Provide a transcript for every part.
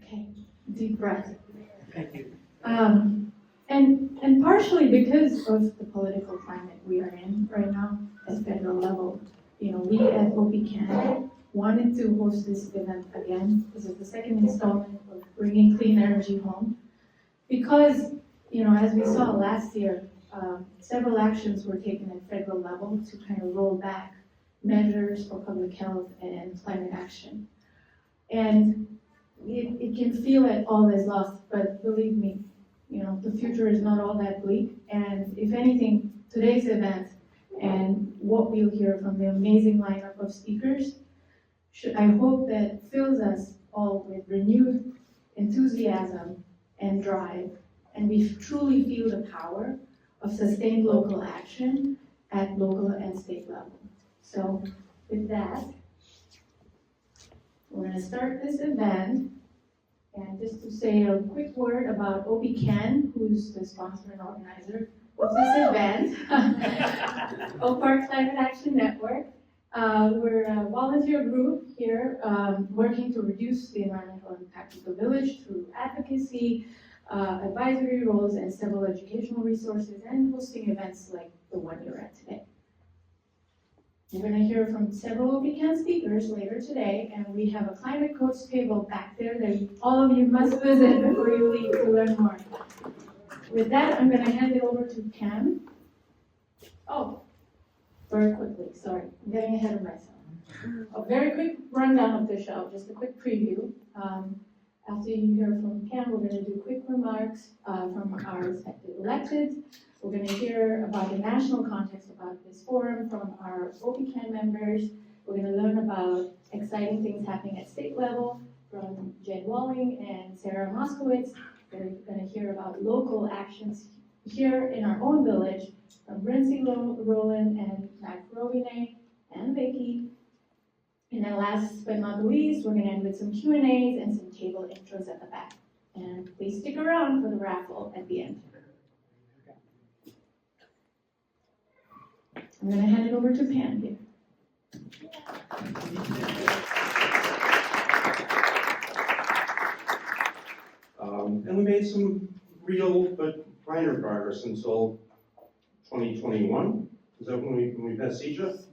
Okay, deep breath. Thank you. And partially because of the political climate we are in right now at federal level, we at OPCAN wanted to host this event again. This is the second installment of bringing clean energy home. Because, as we saw last year, several actions were taken at federal level to kind of roll back measures for public health and climate action. And it can feel like all is lost, but believe me, the future is not all that bleak. And if anything, today's event and what we'll hear from the amazing lineup of speakers, I hope that fills us all with renewed enthusiasm and drive, and we truly feel the power of sustained local action at local and state level. So with that, we're going to start this event. And just to say a quick word about OPCAN, who's the sponsor and organizer of this event, OPAR Climate Action Network. We're a volunteer group here working to reduce the environmental impact of the village through advocacy, advisory roles, and several educational resources, and hosting events like the one you're at today. We're going to hear from several OPCAN speakers later today, and we have a climate coach table back there that all of you must visit before you leave to learn more. With that, I'm going to hand it over to Cam. Oh, very quickly, sorry, I'm getting ahead of myself. A very quick rundown of the show, just a quick preview. After you hear from Cam, we're going to do quick remarks from our respective electeds. We're going to hear about the national context about this forum from our OPCAN members. We're going to learn about exciting things happening at state level from Jen Walling and Sarah Moskowitz. We're going to hear about local actions here in our own village from Lindsey, Roland, and Robinet, and Vicky. And then last but not least, we're going to end with some Q&As and some table intros at the back. And please stick around for the raffle at the end. I'm going to hand it over to Pam here. And we made some real but minor progress until 2021. Is that when we passed CEJA?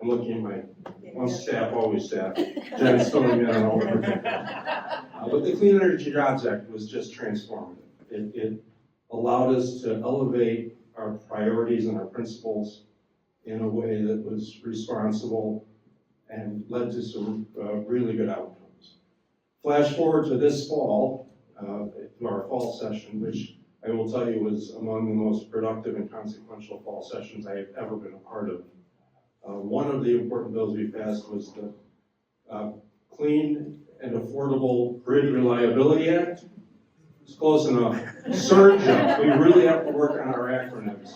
I'm looking at my staff, always staff. Jen's filling me in on all everything. But the Clean Energy Jobs Act was just transformative. It allowed us to elevate our priorities and our principles in a way that was responsible and led to some really good outcomes. Flash forward to this fall, to our fall session, which I will tell you was among the most productive and consequential fall sessions I have ever been a part of. One of the important bills we passed was the Clean and Affordable Grid Reliability Act. It's close enough. SERJA, we really have to work on our acronyms.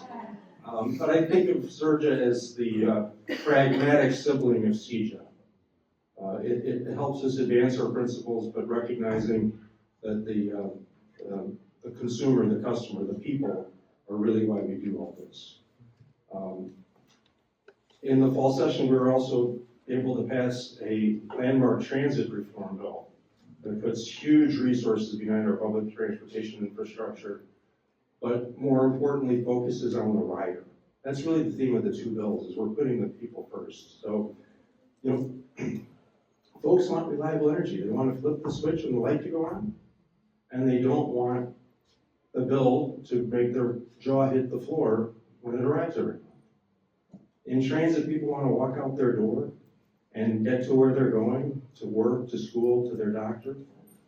But I think of SERJA as the pragmatic sibling of CEJA. It helps us advance our principles, but recognizing that the consumer, the customer, the people are really why we do all this. In the fall session, we were also able to pass a landmark transit reform bill that puts huge resources behind our public transportation infrastructure, but more importantly, focuses on the rider. That's really the theme of the two bills, is we're putting the people first. So, folks want reliable energy. They want to flip the switch and the light to go on, and they don't want the bill to make their jaw hit the floor when it arrives every month. In transit, people want to walk out their door and get to where they're going, to work, to school, to their doctor,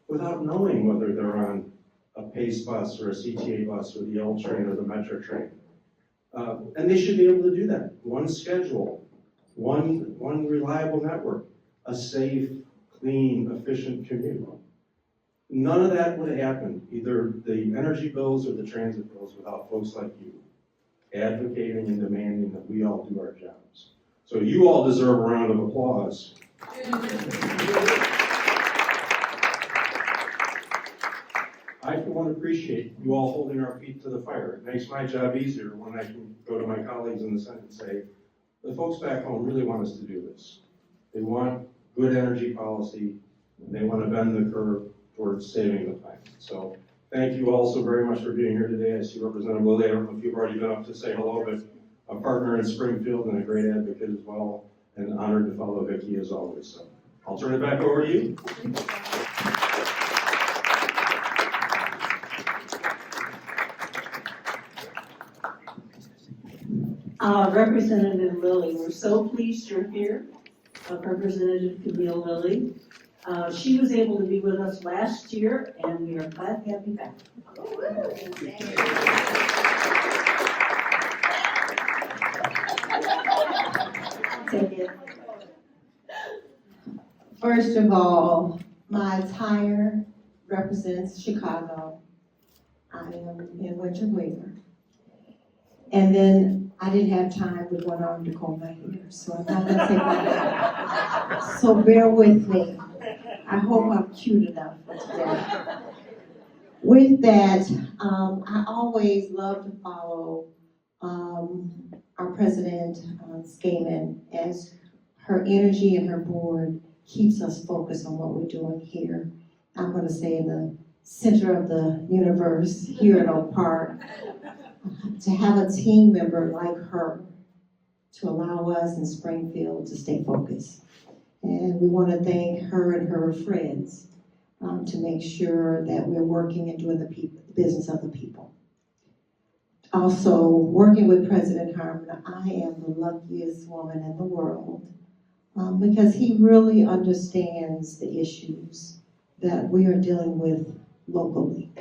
without knowing whether they're on a PACE bus or a CTA bus or the L train or the Metro train. And they should be able to do that. One schedule, one reliable network, a safe, clean, efficient commute. None of that would happen, either the energy bills or the transit bills, without folks like you advocating and demanding that we all do our jobs. So you all deserve a round of applause. I, for one, appreciate you all holding our feet to the fire. It makes my job easier when I can go to my colleagues in the Senate and say, the folks back home really want us to do this. They want good energy policy, and they want to bend the curve towards saving the planet. So thank you all so very much for being here today. I see Representative Lilly. I don't know if you've already been up to say hello, but a partner in Springfield and a great advocate as well, and honored to follow Vicki as always. So I'll turn it back over to you. Representative Lilly, we're so pleased you're here. Representative Camille Lilly. She was able to be with us last year, and we are glad to have you back. Take it. First of all, my attire represents Chicago. I am in winter weather. And then I didn't have time with one arm to comb my hair, so I'm not gonna take that off. So bear with me. I hope I'm cute enough for today. With that, I always love to follow our president, Skaman, as her energy and her board keeps us focused on what we're doing here. I'm gonna say in the center of the universe here at Oak Park. To have a team member like her to allow us in Springfield to stay focused. And we want to thank her and her friends to make sure that we're working and doing the business of the people. Also, working with President Harmon, I am the luckiest woman in the world because he really understands the issues that we are dealing with locally.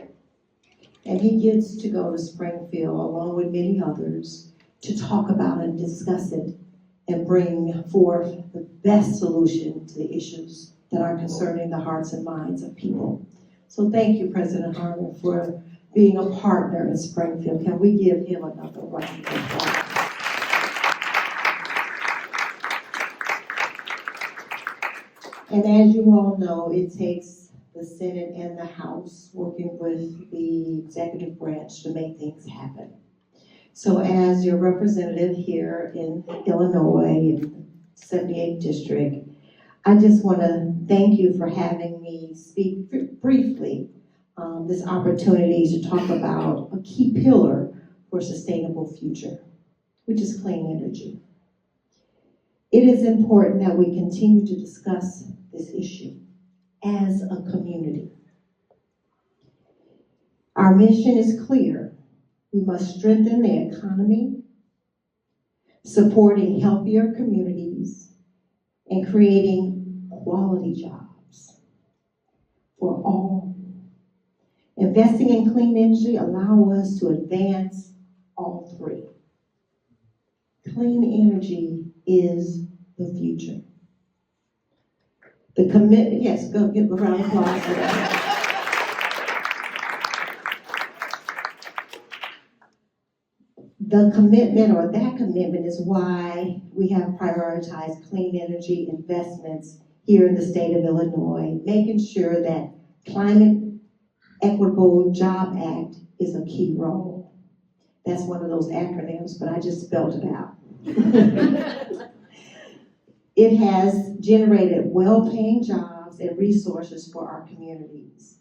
And he gets to go to Springfield along with many others to talk about it and discuss it and bring forth the best solution to the issues that are concerning the hearts and minds of people. So thank you, President Harmon, for being a partner in Springfield. Can we give him another round of applause? And as you all know, it takes the Senate and the House working with the executive branch to make things happen. So as your representative here in Illinois, in 78th District, I just want to thank you for having me speak briefly this opportunity to talk about a key pillar for a sustainable future, which is clean energy. It is important that we continue to discuss this issue as a community. Our mission is clear. We must strengthen the economy, supporting healthier communities, and creating quality jobs for all. Investing in clean energy allows us to advance all three. Clean energy is the future. The commitment, yes, go give a round of applause for that. The commitment, or that commitment, is why we have prioritized clean energy investments here in the state of Illinois, making sure that Climate Equitable Job Act is a key role. That's one of those acronyms, but I just spelled it out. It has generated well-paying jobs and resources for our communities.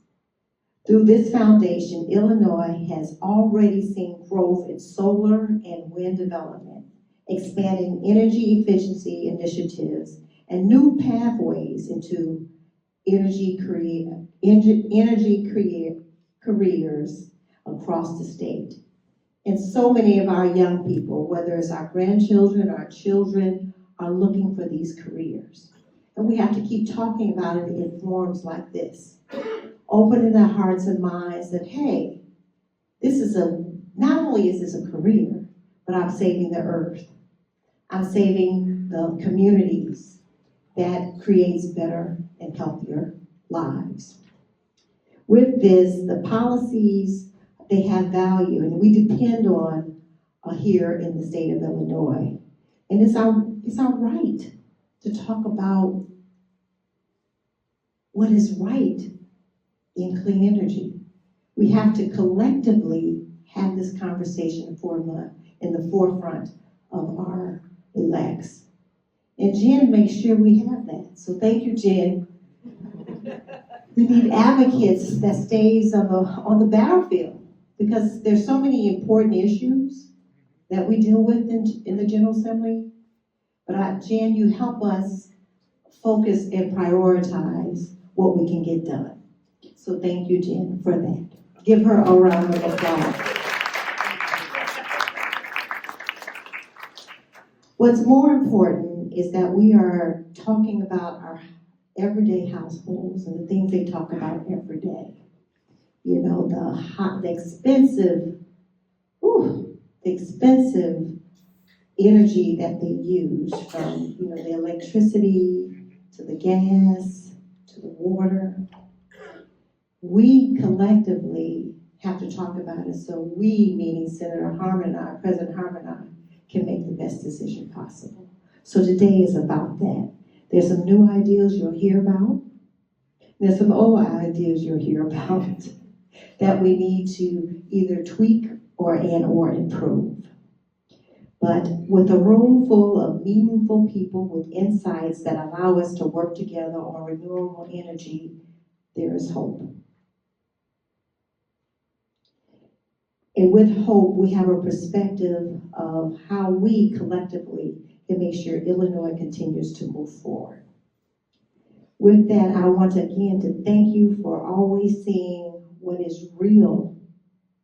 Through this foundation, Illinois has already seen growth in solar and wind development, expanding energy efficiency initiatives, and new pathways into energy careers across the state. And so many of our young people, whether it's our grandchildren, our children, are looking for these careers. And we have to keep talking about it in forums like this, opening their hearts and minds that, hey, not only is this a career, but I'm saving the earth. I'm saving the communities that creates better and healthier lives. With this, the policies, they have value, and we depend on here in the state of Illinois. And it's our right to talk about what is right in clean energy. We have to collectively have this conversation in the forefront of our elects. And Jen makes sure we have that. So thank you, Jen. We need advocates that stays on the battlefield, because there's so many important issues that we deal with in the General Assembly. But Jan, you help us focus and prioritize what we can get done. So thank you, Jan, for that. Give her a round of applause. What's more important is that we are talking about our everyday households and the things they talk about every day. You know, the expensive energy that they use, from, you know, the electricity to the gas to the water. We collectively have to talk about it, so we, meaning Senator Harmon and I, President Harmon and I, can make the best decision possible. So today is about that. There's some new ideas you'll hear about. There's some old ideas you'll hear about that we need to either tweak or improve. But with a room full of meaningful people with insights that allow us to work together on renewable energy, there is hope. And with hope, we have a perspective of how we collectively can make sure Illinois continues to move forward. With that, I want again to thank you for always seeing what is real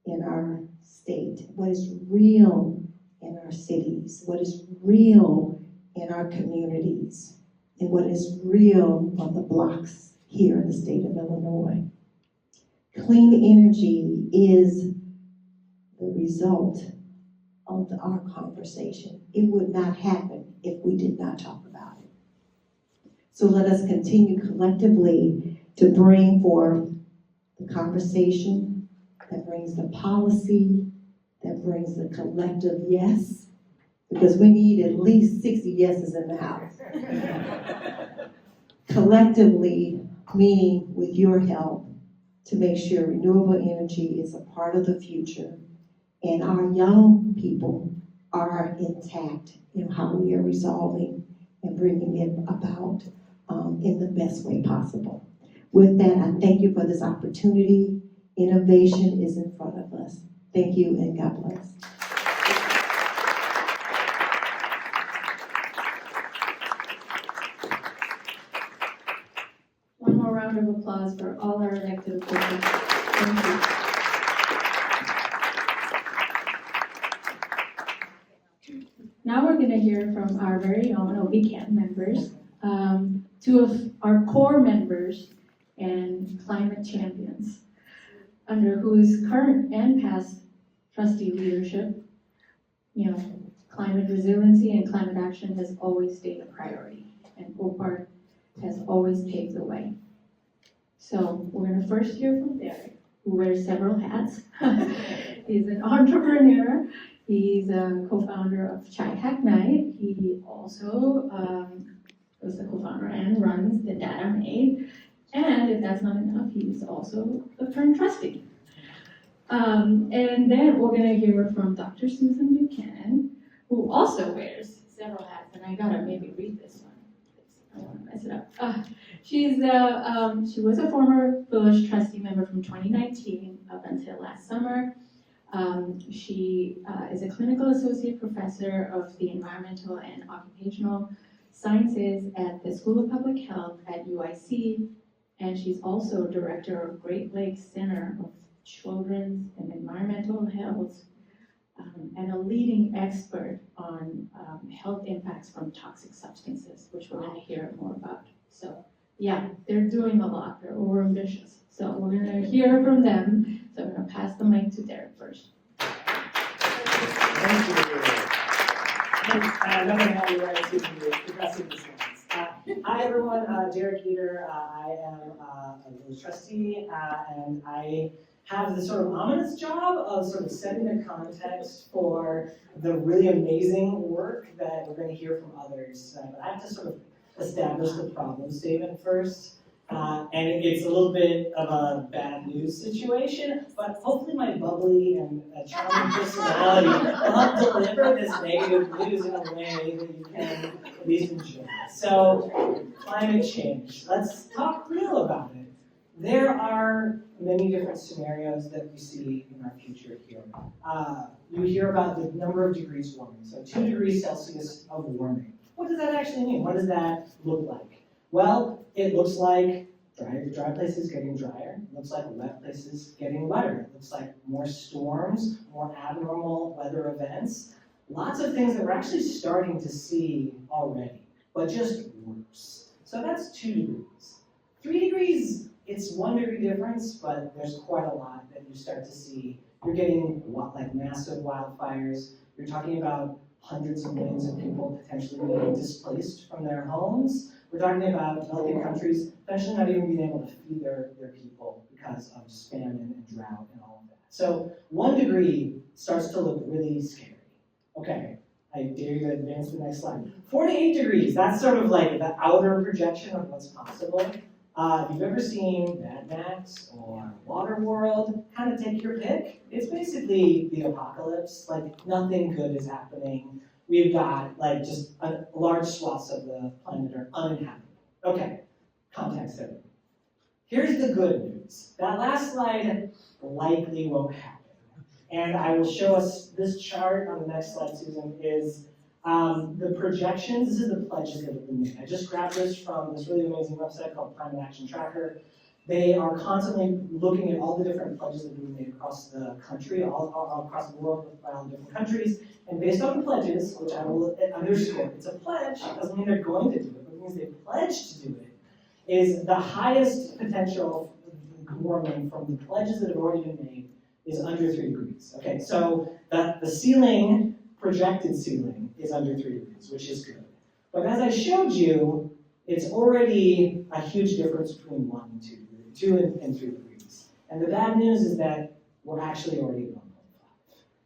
in our state, what is real in our cities, what is real in our communities, and what is real on the blocks here in the state of Illinois. Clean energy is the result of our conversation. It would not happen if we did not talk about it. So let us continue collectively to bring forth the conversation that brings the policy, that brings the collective yes, because we need at least 60 yeses in the House. Collectively, meaning with your help, to make sure renewable energy is a part of the future and our young people are intact in how we are resolving and bringing it about in the best way possible. With that, I thank you for this opportunity. Innovation is in front of us. Thank you and God bless. One more round of applause for all our elected officials. Thank you. Now we're going to hear from our very own OPCAN members, two of our core members and climate champions, under whose current and past trustee leadership, you know, climate resiliency and climate action has always stayed a priority, and OPART has always paved the way. So we're going to first hear from Derek, who wears several hats. He's an entrepreneur. He's a co-founder of Chai Hack Night. He also was the co-founder and runs the Data Made. And if that's not enough, he's also the current trustee. And then we're going to hear from Dr. Susan Buchanan, who also wears several hats. And I gotta maybe read this one. I don't want to mess it up. She was a former village trustee member from 2019 up until last summer. She is a clinical associate professor of the environmental and occupational sciences at the School of Public Health at UIC, and she's also director of Great Lakes Center of Children's and Environmental Health, and a leading expert on health impacts from toxic substances, which we're going to hear more about. So yeah, they're doing a lot. They're overambitious. So we're going to hear from them. So I'm going to pass the mic to Derek first. Thank you. Nothing how we write to be progressing this one. Hi everyone, Derek Eder. I am a village trustee, and I have the sort of ominous job of sort of setting the context for the really amazing work that we're going to hear from others. But I have to sort of establish the problem statement first. And it's a little bit of a bad news situation, but hopefully my bubbly and charming personality will help deliver this negative news in a way that you can at least enjoy. So, climate change. Let's talk real about it. there are many different scenarios that we see in our future here. You hear about the number of degrees warming, so 2 degrees Celsius of warming. What does that actually mean? What does that look like? Well, it looks like dry places getting drier. It looks like wet places getting wetter. It looks like more storms, more abnormal weather events. Lots of things that we're actually starting to see already, but just worse. So that's 2 degrees. 3 degrees, it's 1 degree difference, but there's quite a lot that you start to see. You're getting like massive wildfires. You're talking about hundreds of millions of people potentially being displaced from their homes. We're talking about developing countries potentially not even being able to feed their people because of famine and drought and all of that. So 1 degree starts to look really scary. Okay, I dare you to advance to the next slide. 4 to 8 degrees, that's sort of like the outer projection of what's possible. If you've ever seen Mad Max or Waterworld, kind of take your pick. It's basically the apocalypse, like nothing good is happening. We've got like just large swaths of the planet are uninhabited. Okay, context there. Here's the good news. That last slide likely won't happen. And I will show us this chart on the next slide, Susan, is the projections. This is the pledges that have been made. I just grabbed this from this really amazing website called Climate Action Tracker. They are constantly looking at all the different pledges that have been made across the country, all across the world by all the different countries. And based on the pledges, which I will underscore, it's a pledge, it doesn't mean they're going to do it, but it means they've pledged to do it, is the highest potential warming from the pledges that have already been made is under 3 degrees. Okay, so the ceiling, projected ceiling, is under 3 degrees, which is good. But as I showed you, it's already a huge difference between 1 and 2 and 3 degrees. And the bad news is that we're actually already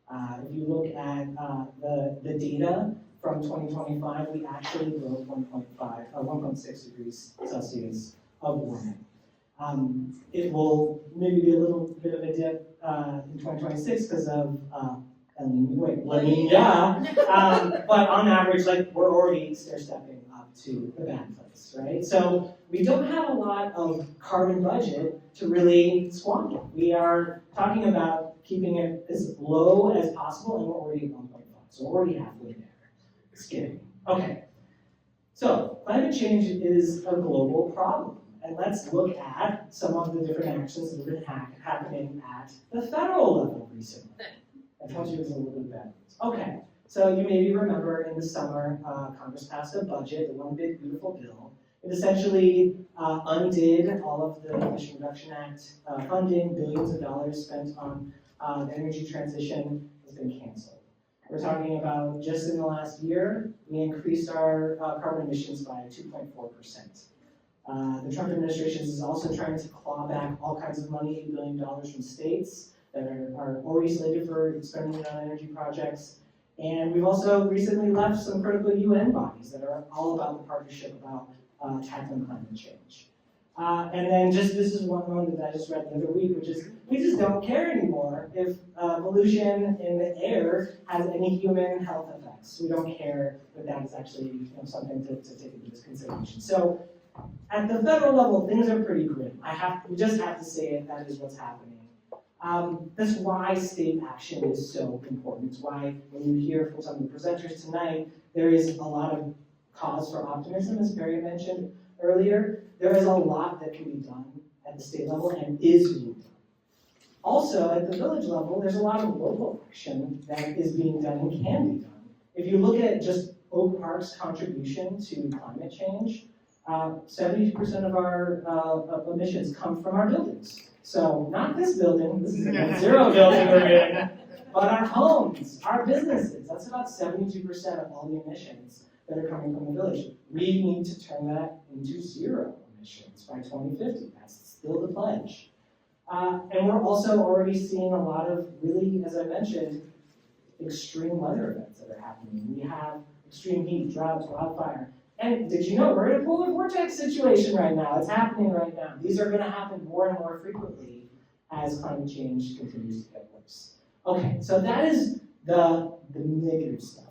at 1.5. If you look at the data from 2025, we actually broke 1.6 degrees Celsius of warming. It will maybe be a little bit of a dip in 2026 because of La Nina, but on average, like we're already stair-stepping up to the bad place, right? So we don't have a lot of carbon budget to really squander. We are talking about keeping it as low as possible, and we're already at 1.5, so we're already halfway there. It's scary. Okay, so climate change is a global problem. And let's look at some of the different actions that have been happening at the federal level recently. I told you it was a little bit bad. Okay, so you maybe remember in the summer, Congress passed a budget, the One Big Beautiful Bill. It essentially undid all of the Inflation Reduction Act funding, billions of dollars spent on the energy transition has been canceled. We're talking about just in the last year, we increased our carbon emissions by 2.4%. The Trump administration is also trying to claw back all kinds of money, $8 billion from states that are already slated for spending on energy projects. And we've also recently left some critical UN bodies that are all about the partnership about tackling climate change. And then this is one that I just read the other week, which is we just don't care anymore if pollution in the air has any human health effects. We don't care that that is actually something to take into consideration. So at the federal level, things are pretty grim. We just have to say it, that is what's happening. That's why state action is so important. It's why when you hear from some of the presenters tonight, there is a lot of cause for optimism, as Pari mentioned earlier. There is a lot that can be done at the state level and is being done. Also, at the village level, there's a lot of local action that is being done and can be done. If you look at just Oak Park's contribution to climate change, 70% of our emissions come from our buildings. So not this building, this is a net zero building we're in, but our homes, our businesses. That's about 72% of all the emissions that are coming from the village. We need to turn that into zero emissions by 2050. That's still the pledge. And we're also already seeing a lot of really, as I mentioned, extreme weather events that are happening. We have extreme heat, droughts, wildfire. And did you know we're in a polar vortex situation right now? It's happening right now. These are going to happen more and more frequently as climate change continues to get worse. Okay, so that is the negative stuff.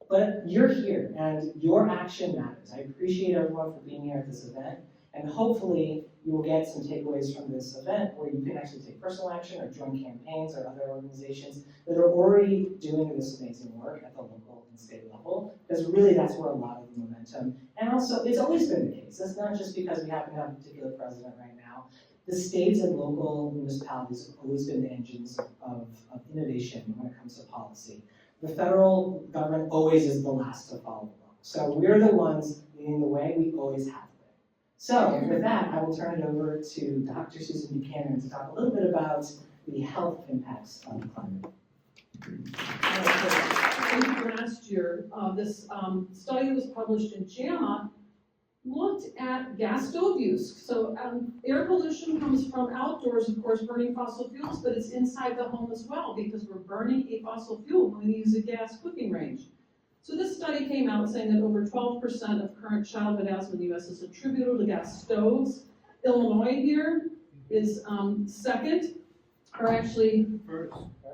But you're here, and your action matters. I appreciate everyone for being here at this event, And hopefully, you will get some takeaways from this event where you can actually take personal action or join campaigns or other organizations that are already doing this amazing work at the local and state level, because really that's where a lot of the momentum, and also it's always been the case. That's not just because we happen to have a particular president right now. The states and local municipalities have always been the engines of innovation when it comes to policy. The federal government always is the last to follow along. So we're the ones leading the way, we always have been. So with that, I will turn it over to Dr. Susan Buchanan to talk a little bit about the health impacts of climate. Thank you for last year. This study was published in JAMA, looked at gas stove use. So air pollution comes from outdoors, of course, burning fossil fuels, but it's inside the home as well because we're burning a fossil fuel when we use a gas cooking range. So this study came out saying that over 12% of current childhood asthma in the US is attributable to gas stoves. Illinois here is second, or actually,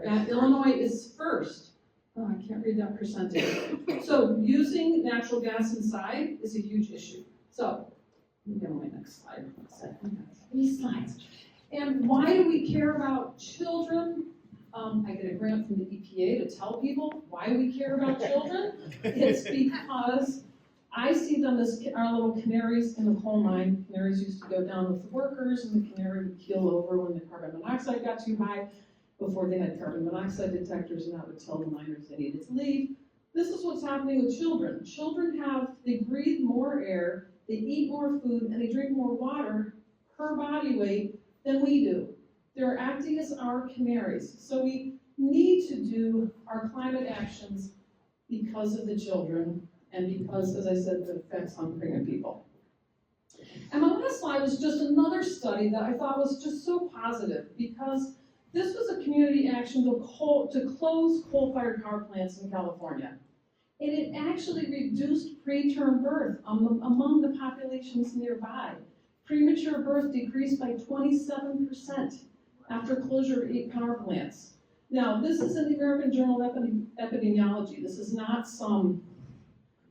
Illinois is first. Oh, I can't read that percentage. So using natural gas inside is a huge issue. So, let me get on my next slide. These slides. And why do we care about children? I get a grant from the EPA to tell people why we care about children. It's because I see them as our little canaries in the coal mine. Canaries used to go down with the workers, and the canary would keel over when the carbon monoxide got too high. Before they had carbon monoxide detectors, and that would tell the miners they needed to leave. This is what's happening with children. Children they breathe more air, they eat more food, and they drink more water per body weight than we do. They're acting as our canaries. So we need to do our climate actions because of the children and because, as I said, the effects on pregnant people. And my last slide was just another study that I thought was just so positive because this was a community action to close coal-fired power plants in California. And it actually reduced preterm birth among the populations nearby. Premature birth decreased by 27% after closure of 8 power plants. Now, this is in the American Journal of Epidemiology. This is not some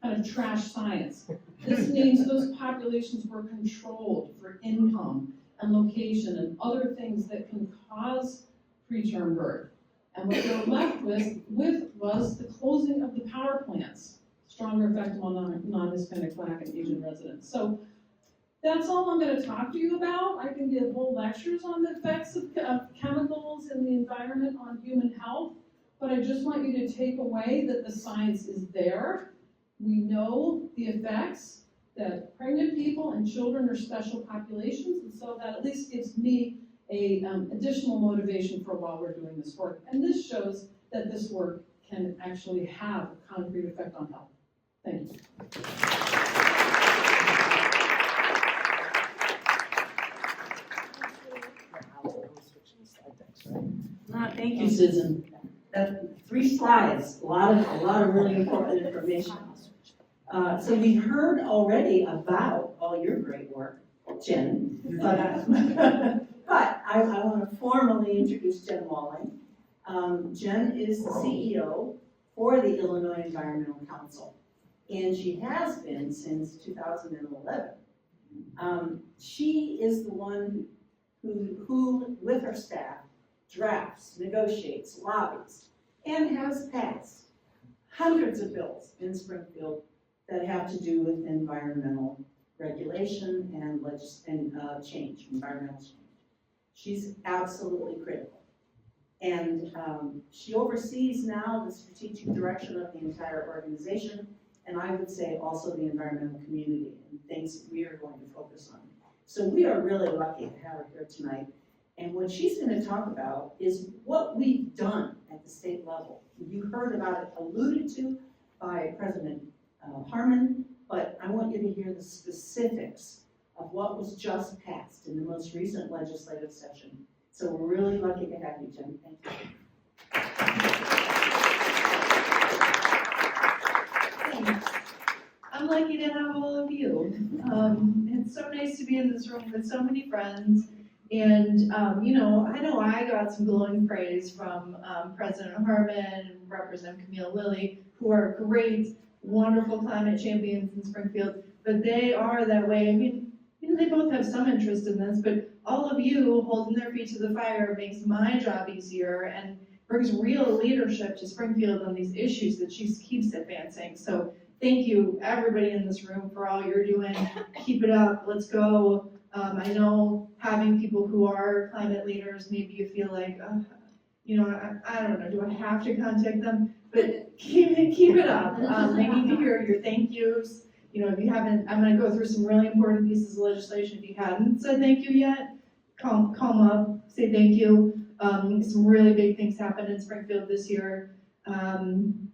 kind of trash science. This means those populations were controlled for income and location and other things that can cause preterm birth. And what they were left with was the closing of the power plants, stronger effect on non-Hispanic, Black, and Asian residents. So that's all I'm going to talk to you about. I can give whole lectures on the effects of chemicals in the environment on human health, but I just want you to take away that the science is there. We know the effects, that pregnant people and children are special populations, and so that at least gives me a additional motivation for while we're doing this work. And this shows that this work can actually have a concrete effect on health. Thank you. Thank you, Susan. 3 slides, a lot of really important information. So we heard already about all your great work, Jen, but I want to formally introduce Jen Walling. Jen is the CEO for the Illinois Environmental Council, and she has been since 2011. She is the one who, with her staff, drafts, negotiates, lobbies, and has passed hundreds of bills in Springfield that have to do with environmental regulation and change, environmental change. She's absolutely critical. And she oversees now the strategic direction of the entire organization, and I would say also the environmental community and things that we are going to focus on. So we are really lucky to have her here tonight. And what she's going to talk about is what we've done at the state level. You heard about it alluded to by President Harmon, but I want you to hear the specifics of what was just passed in the most recent legislative session. So we're really lucky to have you, Jen. Thank you. Thanks. I'm lucky to have all of you. It's so nice to be in this room with so many friends. And, I know I got some glowing praise from President Harmon and Representative Camille Lilly, who are great, wonderful climate champions in Springfield, but they are that way. I mean, they both have some interest in this, but all of you holding their feet to the fire makes my job easier and brings real leadership to Springfield on these issues that she keeps advancing. So thank you, everybody in this room, for all you're doing. Keep it up, let's go. I know having people who are climate leaders, maybe you feel like, I don't know, do I have to contact them? But keep it up. They need to hear your thank yous. If you haven't, I'm gonna go through some really important pieces of legislation. If you hadn't said thank you yet, call up, say thank you. Some really big things happened in Springfield this year. And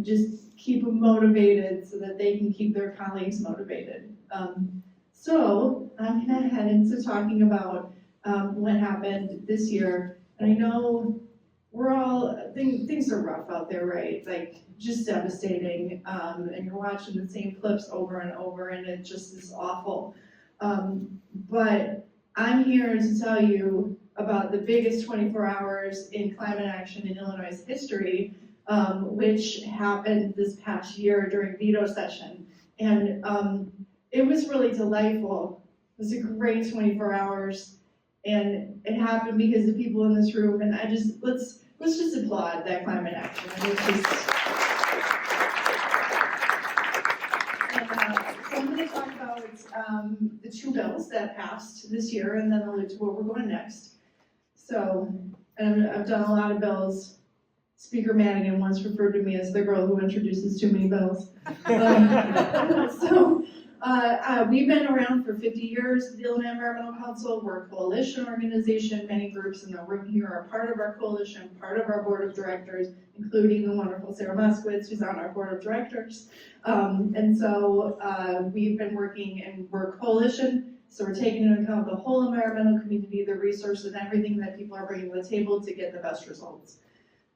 just keep them motivated so that they can keep their colleagues motivated. So I'm gonna head into talking about what happened this year. And I know things are rough out there, right? Like, just devastating, and you're watching the same clips over and over, and it just is awful. But I'm here to tell you about the biggest 24 hours in climate action in Illinois' history, which happened this past year during veto session. And it was really delightful. It was a great 24 hours. And it happened because the people in this room, and let's just applaud that climate action. And it's just, so I'm going to talk about the two bills that passed this year, and then allude to where we're going next. So, and I've done a lot of bills. Speaker Madigan once referred to me as the girl who introduces too many bills. We've been around for 50 years, the Illinois Environmental Council. We're a coalition organization. Many groups in the room here are part of our coalition, part of our board of directors, including the wonderful Sarah Moskowitz, who's on our board of directors. We've been working, and we're a coalition, so we're taking into account the whole environmental community, the resources, and everything that people are bringing to the table to get the best results.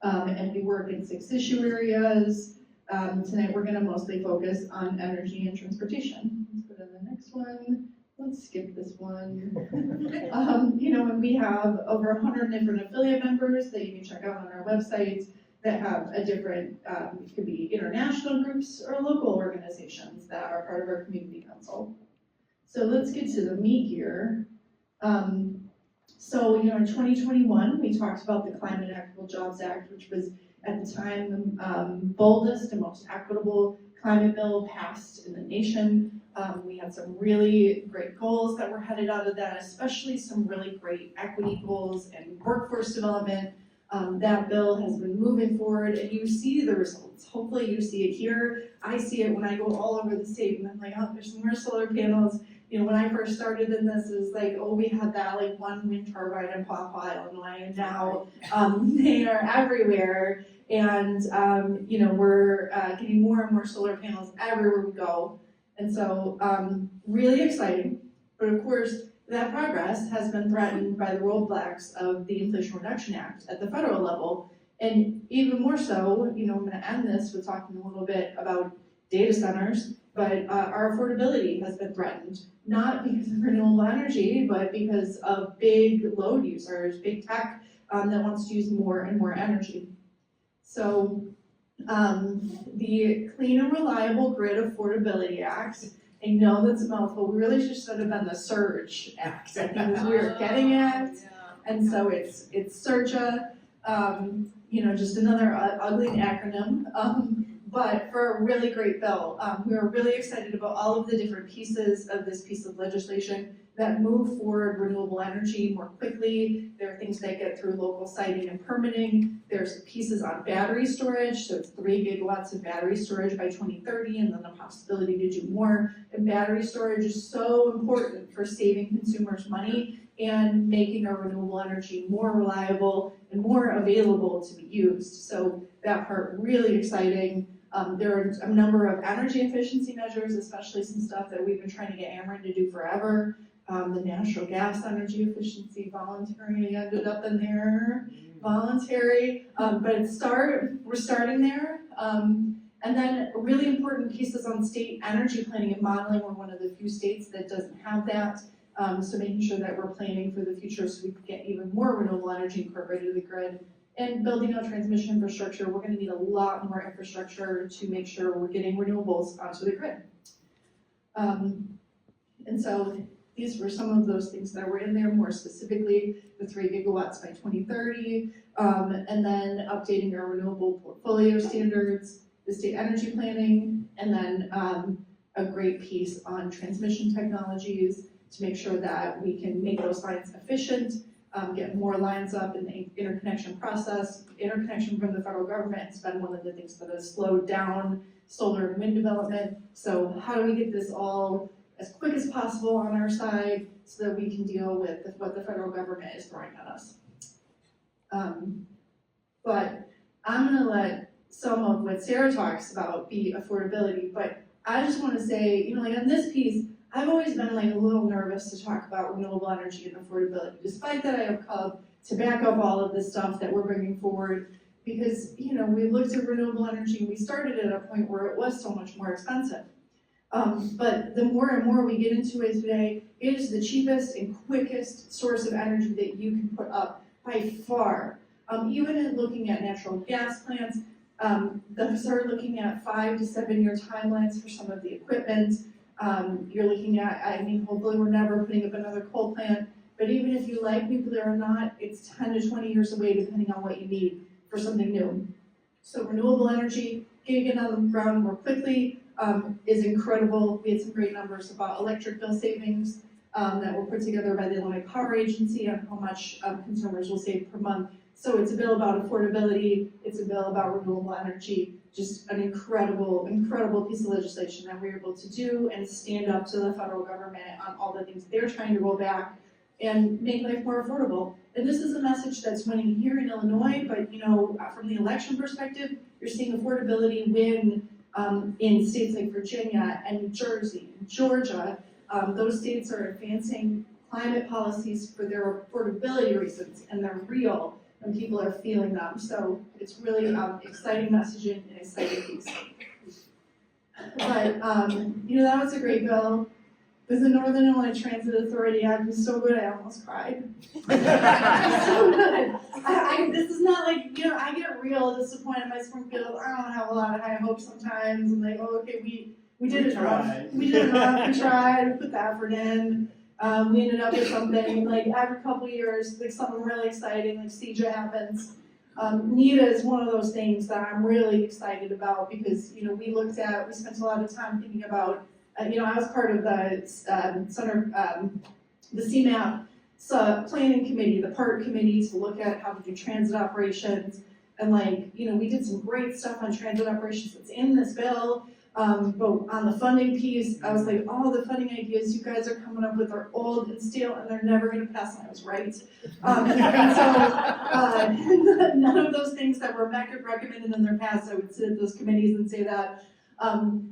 And we work in 6 issue areas. Tonight we're going to mostly focus on energy and transportation. Let's go to the next one. Let's skip this one. And we have over 100 different affiliate members that you can check out on our website that have a different, it could be international groups or local organizations that are part of our community council. So let's get to the meat here. In 2021, we talked about the Climate Equitable Jobs Act, which was at the time the boldest and most equitable climate bill passed in the nation. We had some really great goals that were headed out of that, especially some really great equity goals and workforce development. That bill has been moving forward, and you see the results. Hopefully you see it here. I see it when I go all over the state, and I'm like, oh, there's some more solar panels. When I first started in this, it was like, oh, we had that like one wind turbine in Pawpaw, Illinois, and now they are everywhere. And, we're getting more and more solar panels everywhere we go. And so, really exciting. But of course, that progress has been threatened by the roadblocks of the Inflation Reduction Act at the federal level. And even more so, I'm going to end this with talking a little bit about data centers, but our affordability has been threatened, not because of renewable energy, but because of big load users, big tech that wants to use more and more energy. So the Clean and Reliable Grid Affordability Act, I know that's a mouthful, we really should have been the SURGE Act, I think is what we were getting at, and so it's SURGE, just another ugly acronym, but for a really great bill. We were really excited about all of the different pieces of this piece of legislation that move forward renewable energy more quickly. There are things that get through local siting and permitting. There's pieces on battery storage, so it's 3 gigawatts of battery storage by 2030, and then the possibility to do more. And battery storage is so important for saving consumers money and making our renewable energy more reliable and more available to be used. So that part really exciting. There are a number of energy efficiency measures, especially some stuff that we've been trying to get Ameren to do forever. The natural gas energy efficiency voluntary ended up in there, voluntary, but we're starting there. And then really important pieces on state energy planning and modeling. We're one of the few states that doesn't have that. So making sure that we're planning for the future so we can get even more renewable energy incorporated to the grid. And building out transmission infrastructure, we're gonna need a lot more infrastructure to make sure we're getting renewables onto the grid. And so These were some of those things that were in there, more specifically, the 3 gigawatts by 2030, and then updating our renewable portfolio standards, the state energy planning, and then a great piece on transmission technologies to make sure that we can make those lines efficient, get more lines up in the interconnection process. Interconnection from the federal government has been one of the things that has slowed down solar and wind development. So how do we get this all as quick as possible on our side so that we can deal with what the federal government is throwing at us? But I'm gonna let some of what Sarah talks about be affordability, but I just wanna say, like on this piece, I've always been like a little nervous to talk about renewable energy and affordability, despite that I have come to back up all of this stuff that we're bringing forward, because, we looked at renewable energy and we started at a point where it was so much more expensive. But the more and more we get into it today, it is the cheapest and quickest source of energy that you can put up by far. Even in looking at natural gas plants, they started looking at 5 to 7 year timelines for some of the equipment. You're looking at, hopefully we're never putting up another coal plant, but even if you like nuclear or not, it's 10 to 20 years away depending on what you need for something new. So renewable energy, getting on the ground more quickly, is incredible. We had some great numbers about electric bill savings that were put together by the Illinois Power Agency on how much consumers will save per month. So it's a bill about affordability, it's a bill about renewable energy, just an incredible, incredible piece of legislation that we're able to do and stand up to the federal government on all the things they're trying to roll back and make life more affordable. And this is a message that's winning here in Illinois, but from the election perspective, you're seeing affordability win in states like Virginia and New Jersey and Georgia. Those states are advancing climate policies for their affordability reasons, and they're real, and people are feeling them. So it's really exciting messaging and exciting piece. But that was a great bill. With the Northern Illinois Transit Authority Act was so good I almost cried. So good. This is not like, I get real disappointed by Springfield. I don't have a lot of high hopes sometimes. I'm like, oh, okay, we did it enough. We did enough. We tried. We put the effort in. We ended up with something like every couple of years, like something really exciting, like CJ happens. NETA is one of those things that I'm really excited about because, we spent a lot of time thinking about, I was part of the the CMAP planning committee, the PART committee to look at how to do transit operations. And we did some great stuff on transit operations that's in this bill. But on the funding piece, I was like, all the funding ideas you guys are coming up with are old and stale and they're never gonna pass, and I was right. And so none of those things that were recommended in their past, I would sit at those committees and say that.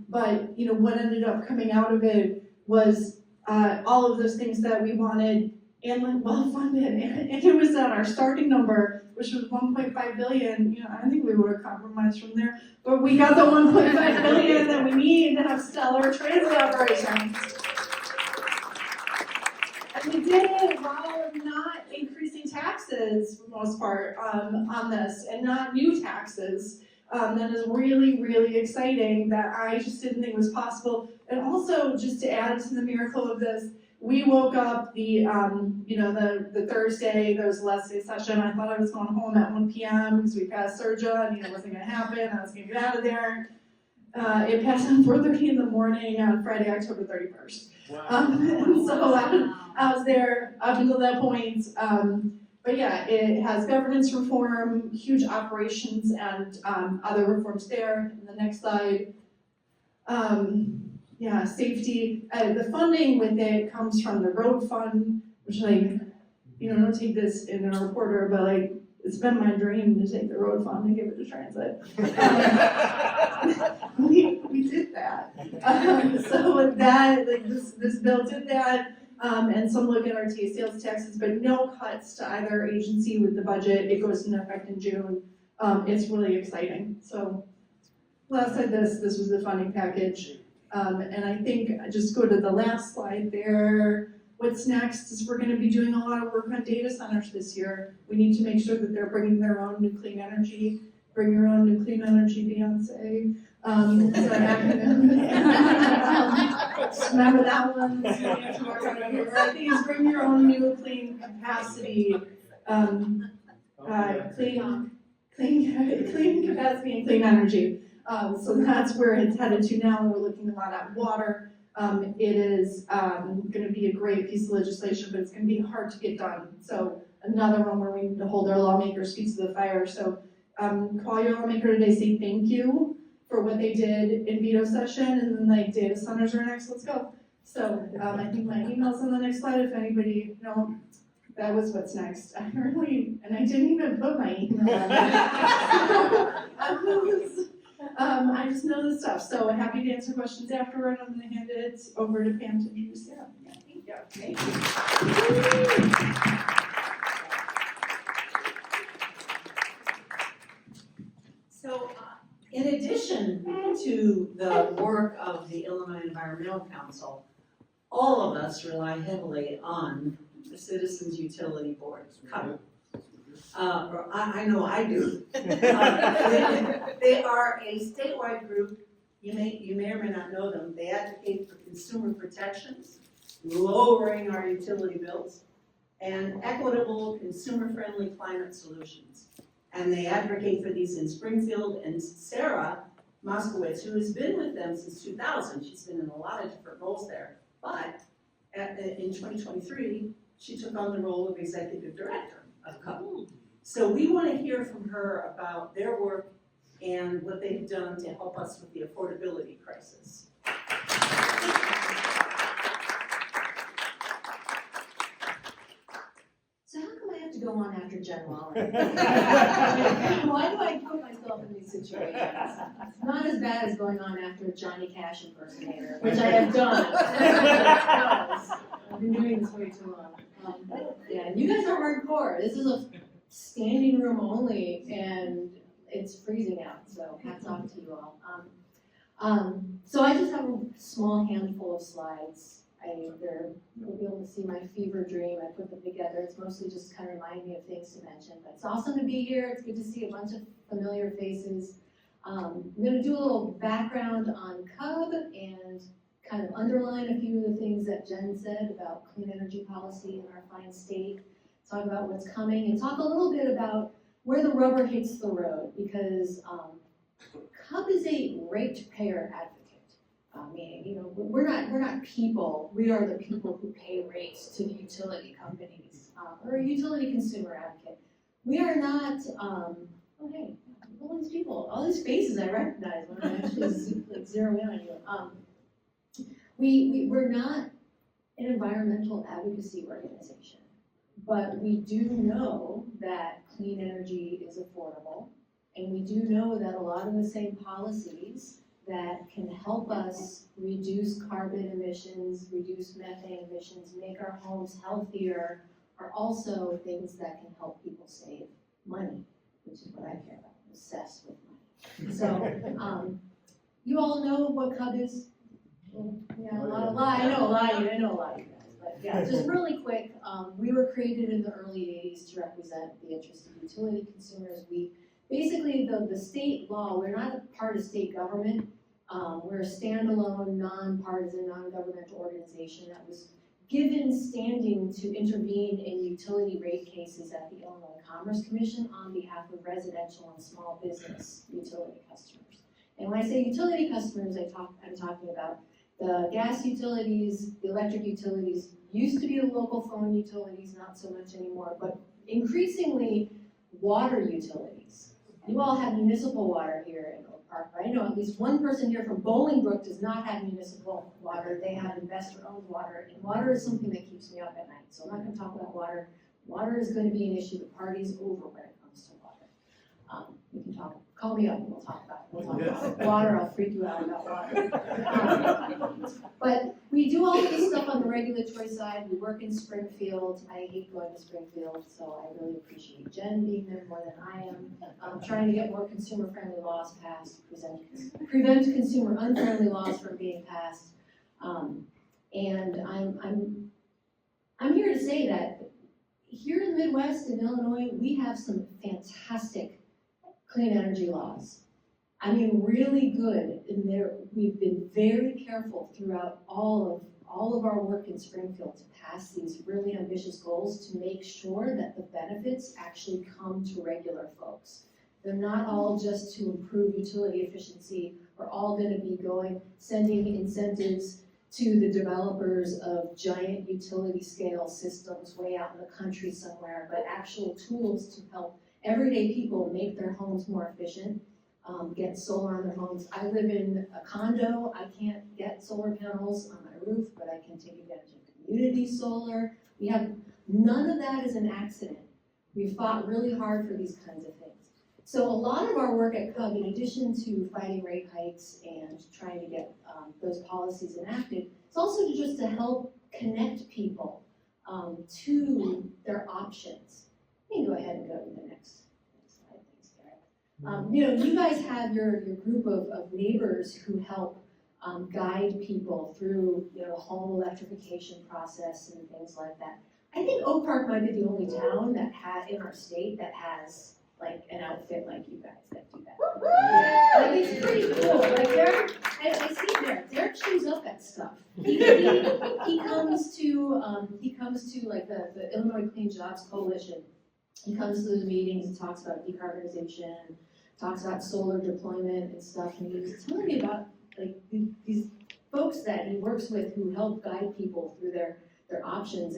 But what ended up coming out of it was all of those things that we wanted and well funded, and it was at our starting number, which was 1.5 billion. I think we would have compromised from there, but we got the 1.5 billion that we need to have stellar transit operations. And we did it while not increasing taxes for the most part on this, and not new taxes. That is really, really exciting that I just didn't think was possible. And also, just to add to the miracle of this, we woke up the Thursday, there was the last day session. I thought I was going home at 1 p.m. because we passed Surja and it wasn't gonna happen. I was gonna get out of there. It passed at 4:30 in the morning on Friday, October 31st. Wow. And so I was there up until that point. But yeah, it has governance reform, huge operations, and other reforms there. And the next slide. Safety. The funding with it comes from the road fund, which don't take this in a reporter, but it's been my dream to take the road fund and give it to transit. We did that. So with that, this bill did that. And some look at our sales taxes, but no cuts to either agency with the budget. It goes into effect in June. It's really exciting. So last said this was the funding package. And I think just go to the last slide there. What's next is we're going to be doing a lot of work on data centers this year. We need to make sure that they're bringing their own new clean energy. Bring your own new clean energy, Beyonce. So acronym. Just remember that one. I think it's bring your own new clean capacity, clean capacity and clean energy. So that's where it's headed to now. We're looking a lot at water. It is going to be a great piece of legislation, but it's going to be hard to get done. So another one where we need to hold our lawmakers' feet to the fire. So call your lawmaker today, say thank you for what they did in veto session, and then like data centers are next. Let's go. So I think my email's on the next slide. If anybody, no, that was what's next. I didn't even put my email on there. I just know this stuff, so happy to answer questions afterward. I'm going to hand it over to Pam to introduce Sarah. Yeah, thank you. So, in addition to the work of the Illinois Environmental Council, all of us rely heavily on the Citizens Utility Board. I know I do. They are a statewide group. You may or may not know them. They advocate for consumer protections, lowering our utility bills, and equitable, consumer-friendly climate solutions. And they advocate for these in Springfield. And Sarah Moskowitz, who has been with them since 2000, she's been in a lot of different roles there. But in 2023, she took on the role of executive director of CUP. So we want to hear from her about their work and what they've done to help us with the affordability crisis. So how come I have to go on after Jen Waller? Why do I put myself in these situations? It's not as bad as going on after a Johnny Cash impersonator, which I have done. I've been doing this way too long. Yeah, you guys are hardcore. This is a standing room only, and it's freezing out, so hats off to you all. So I just have a small handful of slides. You'll be able to see my fever dream. I put them together. It's mostly just to kind of remind me of things to mention. But it's awesome to be here. It's good to see a bunch of familiar faces. I'm going to do a little background on CUB and kind of underline a few of the things that Jen said about clean energy policy in our fine state. Talk about what's coming and talk a little bit about where the rubber hits the road, because CUB is a ratepayer advocate. Meaning, we're not people. We are the people who pay rates to the utility companies. We're a utility consumer advocate. We are not. Hey, all these people, all these faces I recognize when I actually zero in on you. We're not an environmental advocacy organization, but we do know that clean energy is affordable, and we do know that a lot of the same policies that can help us reduce carbon emissions, reduce methane emissions, make our homes healthier, are also things that can help people save money, which is what I care about. I'm obsessed with money. So, you all know what CUB is? Yeah, I know a lot of you guys, but yeah, just really quick, we were created in the early 80s to represent the interests of utility consumers. Basically, the state law, we're not a part of state government. We're a standalone, nonpartisan, non-governmental organization that was given standing to intervene in utility rate cases at the Illinois Commerce Commission on behalf of residential and small business utility customers. And when I say utility customers, I'm talking about the gas utilities, the electric utilities, used to be the local phone utilities, not so much anymore, but increasingly water utilities. You all have municipal water here in Oak Park, right? I know at least one person here from Bolingbrook does not have municipal water. They have investor-owned water, and water is something that keeps me up at night. So I'm not going to talk about water. Water is going to be an issue. The party's over when it comes to water. We can talk. Call me up and we'll talk about it. We'll talk about water. I'll freak you out about water. But we do all this stuff on the regulatory side. We work in Springfield. I hate going to Springfield, so I really appreciate Jen being there more than I am. I'm trying to get more consumer-friendly laws passed, prevent consumer unfriendly laws from being passed. And I'm here to say that here in the Midwest in Illinois, we have some fantastic clean energy laws. I mean, really good. And we've been very careful throughout all of our work in Springfield to pass these really ambitious goals to make sure that the benefits actually come to regular folks. They're not all just to improve utility efficiency. We're all gonna be sending incentives to the developers of giant utility scale systems way out in the country somewhere, but actual tools to help everyday people make their homes more efficient, get solar on their homes. I live in a condo. I can't get solar panels on my roof, but I can take advantage of community solar. None of that is an accident. We've fought really hard for these kinds of things. So a lot of our work at CUB, in addition to fighting rate hikes and trying to get those policies enacted, it's also just to help connect people to their options. You can go ahead and go to the next slide, thanks, Derek. You guys have your group of neighbors who help guide people through the home electrification process and things like that. I think Oak Park might be the only town in our state that has like an outfit like you guys that do that. Yeah. Like it's pretty cool. Like I see Derek shows up at stuff. He comes to like the Illinois Clean Jobs Coalition. He comes to those meetings and talks about decarbonization, talks about solar deployment and stuff. And he was telling me about like these folks that he works with who help guide people through their options.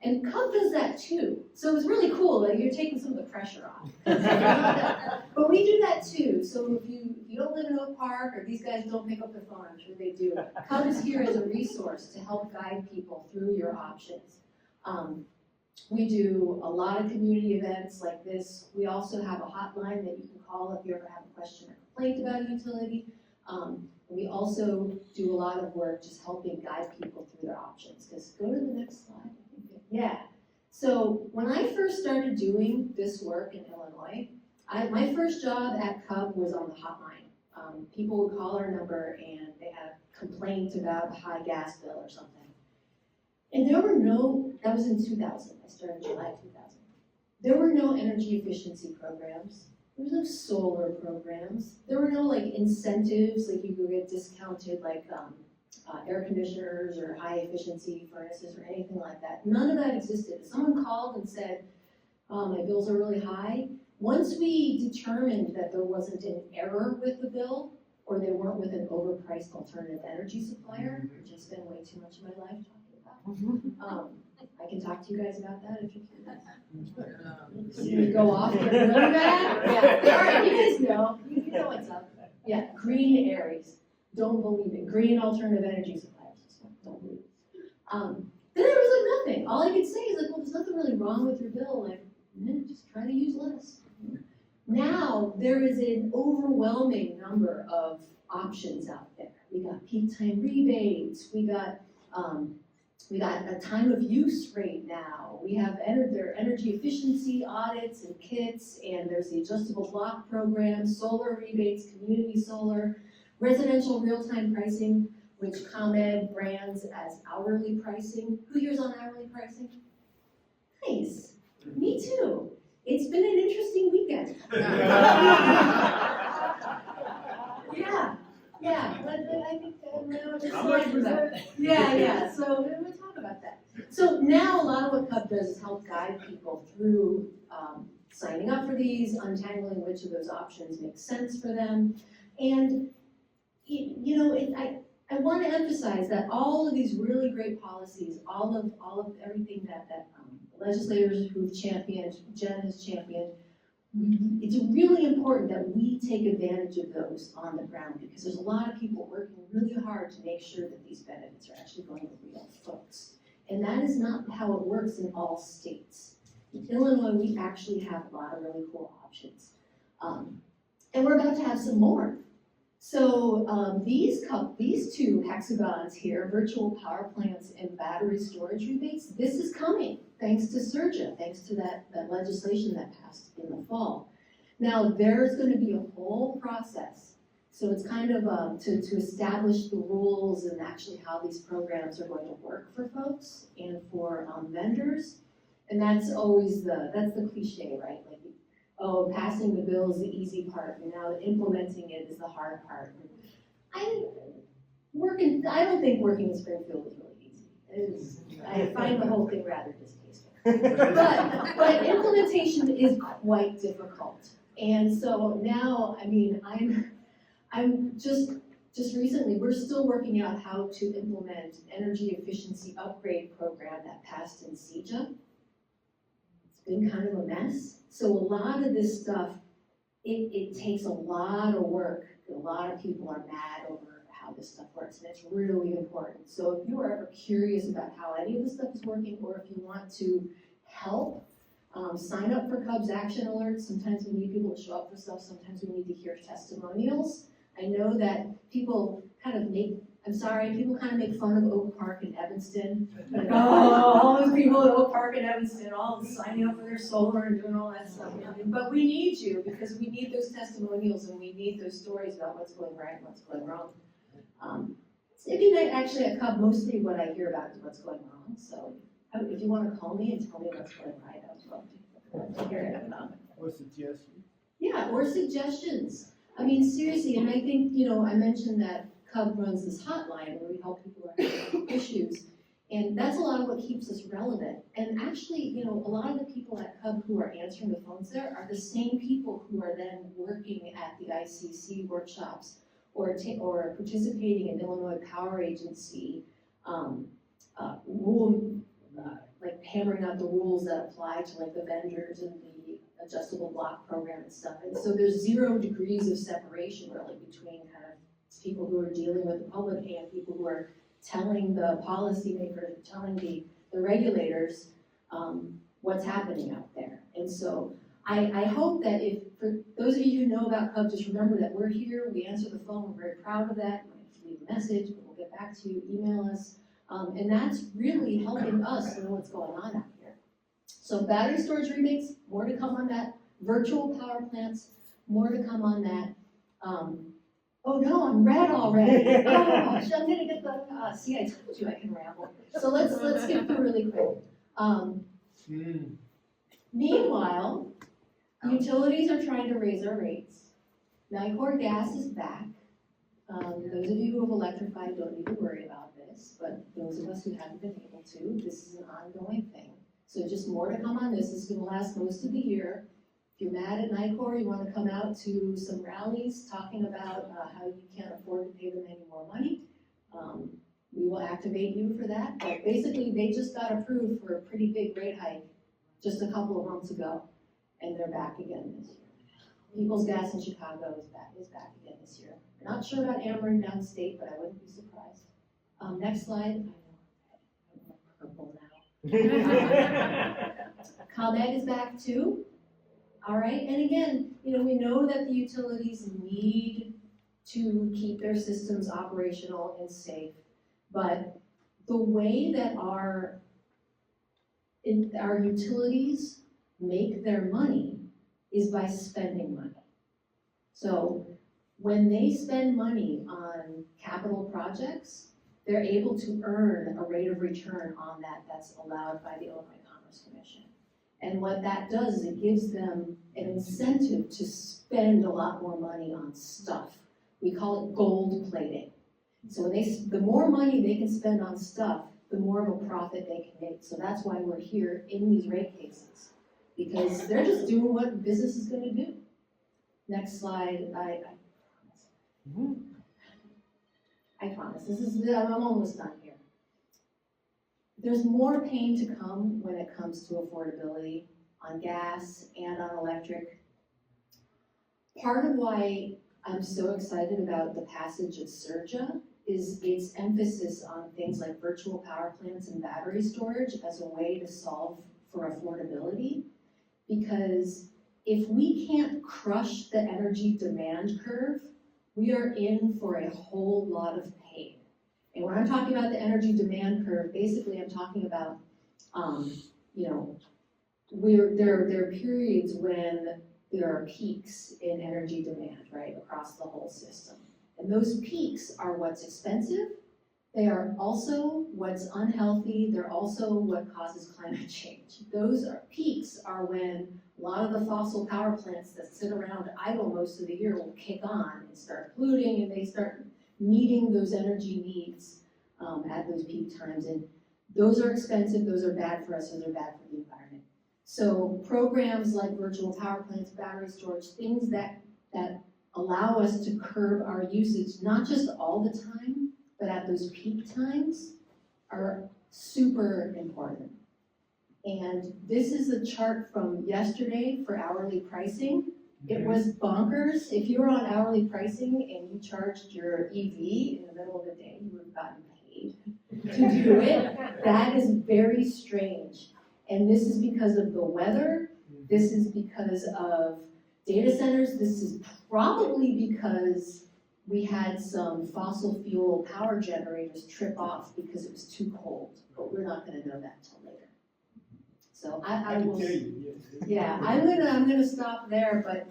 And CUB does that too. So it's really cool that you're taking some of the pressure off. But we do that too. So if you don't live in Oak Park or these guys don't pick up the phone, I'm sure they do. CUB is here as a resource to help guide people through your options. We do a lot of community events like this. We also have a hotline that you can call if you ever have a question or complaint about a utility. We also do a lot of work just helping guide people through their options. Because go to the next slide. Yeah. So when I first started doing this work in Illinois, my first job at CUB was on the hotline. People would call our number and they had a complaint about a high gas bill or something. And that was in 2000. I started in July 2000. There were no energy efficiency programs. There was no solar programs. There were no like incentives, like you could get discounted like air conditioners or high efficiency furnaces or anything like that. None of that existed. If someone called and said, my bills are really high, once we determined that there wasn't an error with the bill or they weren't with an overpriced alternative energy supplier, which I spend way too much of my life talking about. I can talk to you guys about that if you're curious. You go off, get really bad? Yeah, all right, you guys know. You know what's up. Yeah, green Aries. Don't believe it. Green alternative energy suppliers. Don't believe it. Then there was like nothing. All I could say is like, well, there's nothing really wrong with your bill. Like, just try to use less. Now there is an overwhelming number of options out there. We got peak time rebates. We got a time of use rate now. We have their energy efficiency audits and kits, and there's the adjustable block program, solar rebates, community solar. Residential real-time pricing, which ComEd brands as hourly pricing. Who here's on hourly pricing? Nice. Me too. It's been an interesting weekend. Yeah. I think Yeah. So we'll talk about that. So now a lot of what CUB does is help guide people through signing up for these, untangling which of those options make sense for them, and I want to emphasize that all of these really great policies, all of everything that legislators who've championed, Jen has championed, it's really important that we take advantage of those on the ground because there's a lot of people working really hard to make sure that these benefits are actually going to real folks. And that is not how it works in all states. In Illinois, we actually have a lot of really cool options. And we're about to have some more. So these two hexagons here, virtual power plants and battery storage rebates, this is coming thanks to SERJA, thanks to that legislation that passed in the fall. Now there's going to be a whole process. So it's kind of to establish the rules and actually how these programs are going to work for folks and for vendors. And that's always the cliche, right? Like, oh, passing the bill is the easy part, and now implementing it is the hard part. I don't think working in Springfield is really easy. I find the whole thing rather distasteful. But implementation is quite difficult. And so now, I mean, I'm just recently, we're still working out how to implement energy efficiency upgrade program that passed in CEJA. It's been kind of a mess. So a lot of this stuff, it takes a lot of work. A lot of people are mad over how this stuff works, and it's really important. So if you are ever curious about how any of this stuff is working, or if you want to help, sign up for Cubs Action Alerts. Sometimes we need people to show up for stuff. Sometimes we need to hear testimonials. I know that people kind of make fun of Oak Park and Evanston. Like, oh, all those people at Oak Park and Evanston, all signing up for their solar and doing all that stuff. But we need you, because we need those testimonials and we need those stories about what's going right and what's going wrong. It'd be actually at Cub, mostly what I hear about is what's going wrong. So if you want to call me and tell me what's going right, I would love to hear it. Or suggestions? Yeah, or suggestions. I mean, seriously, and I think, I mentioned that Cub runs this hotline where we help people who are having issues. And that's a lot of what keeps us relevant. And actually, a lot of the people at Cub who are answering the phones there are the same people who are then working at the ICC workshops or participating in Illinois Power Agency like hammering out the rules that apply to like the vendors and the adjustable block program and stuff. And so there's 0 degrees of separation really between kind of people who are dealing with the public and people who are telling the policymakers, telling the regulators what's happening out there. And so I hope that for those of you who know about Cub, just remember that we're here, we answer the phone, we're very proud of that. You might have to leave a message, but we'll get back to you, email us. And that's really helping us know what's going on out here. So battery storage rebates, more to come on that. Virtual power plants, more to come on that. Oh no, I'm red already. Oh gosh, I'm gonna get the, see, I told you I can ramble. So let's get through really quick. Meanwhile, utilities are trying to raise our rates. NICOR gas is back. Those of you who have electrified don't need to worry about this, but those of us who haven't been able to, this is an ongoing thing. So just more to come on this. This is gonna last most of the year. If you're mad at NICOR, you wanna come out to some rallies talking about how you can't afford to pay them any more money, we will activate you for that. But basically, they just got approved for a pretty big rate hike just a couple of months ago, and they're back again this year. People's Gas in Chicago is back again this year. We're not sure about Ameren downstate, but I wouldn't be surprised. Next slide. I'm purple now. ComEd is back too. All right, and again, we know that the utilities need to keep their systems operational and safe, but the way that our utilities make their money is by spending money. So when they spend money on capital projects, they're able to earn a rate of return on that that's allowed by the Illinois Commerce Commission. And what that does is it gives them an incentive to spend a lot more money on stuff. We call it gold plating. So the more money they can spend on stuff, the more of a profit they can make. So that's why we're here in these rate cases, because they're just doing what business is going to do. Next slide. I promise. I'm almost done here. There's more pain to come when it comes to affordability on gas and on electric. Part of why I'm so excited about the passage of SERJA is its emphasis on things like virtual power plants and battery storage as a way to solve for affordability. Because if we can't crush the energy demand curve, we are in for a whole lot of pain. And when I'm talking about the energy demand curve, basically I'm talking about, there are periods when there are peaks in energy demand, right, across the whole system. And those peaks are what's expensive. They are also what's unhealthy. They're also what causes climate change. Those peaks are when A lot of the fossil power plants that sit around idle most of the year will kick on and start polluting, and they start meeting those energy needs at those peak times. And those are expensive, those are bad for us, those are bad for the environment. So programs like virtual power plants, battery storage, things that allow us to curb our usage, not just all the time, but at those peak times, are super important. And this is a chart from yesterday for hourly pricing. It was bonkers. If you were on hourly pricing and you charged your EV in the middle of the day, you would have gotten paid to do it. That is very strange. And this is because of the weather. This is because of data centers. This is probably because we had some fossil fuel power generators trip off because it was too cold. But we're not gonna know that till later. So I will, yeah, I'm gonna stop there, but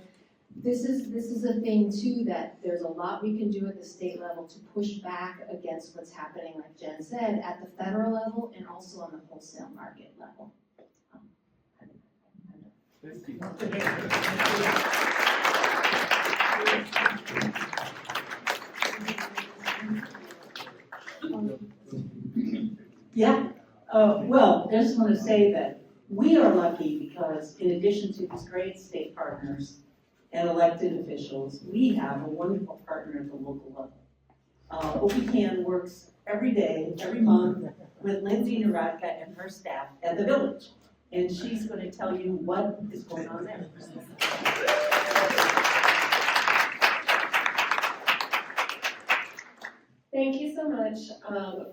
this is a thing too, that there's a lot we can do at the state level to push back against what's happening, like Jen said, at the federal level and also on the wholesale market level. Yeah, well, I just want to say that we are lucky because in addition to these great state partners and elected officials, we have a wonderful partner at the local level. OPCAN works every day, every month with Lindsey, Nieratka, and her staff at the village. And she's going to tell you what is going on there. Thank you so much.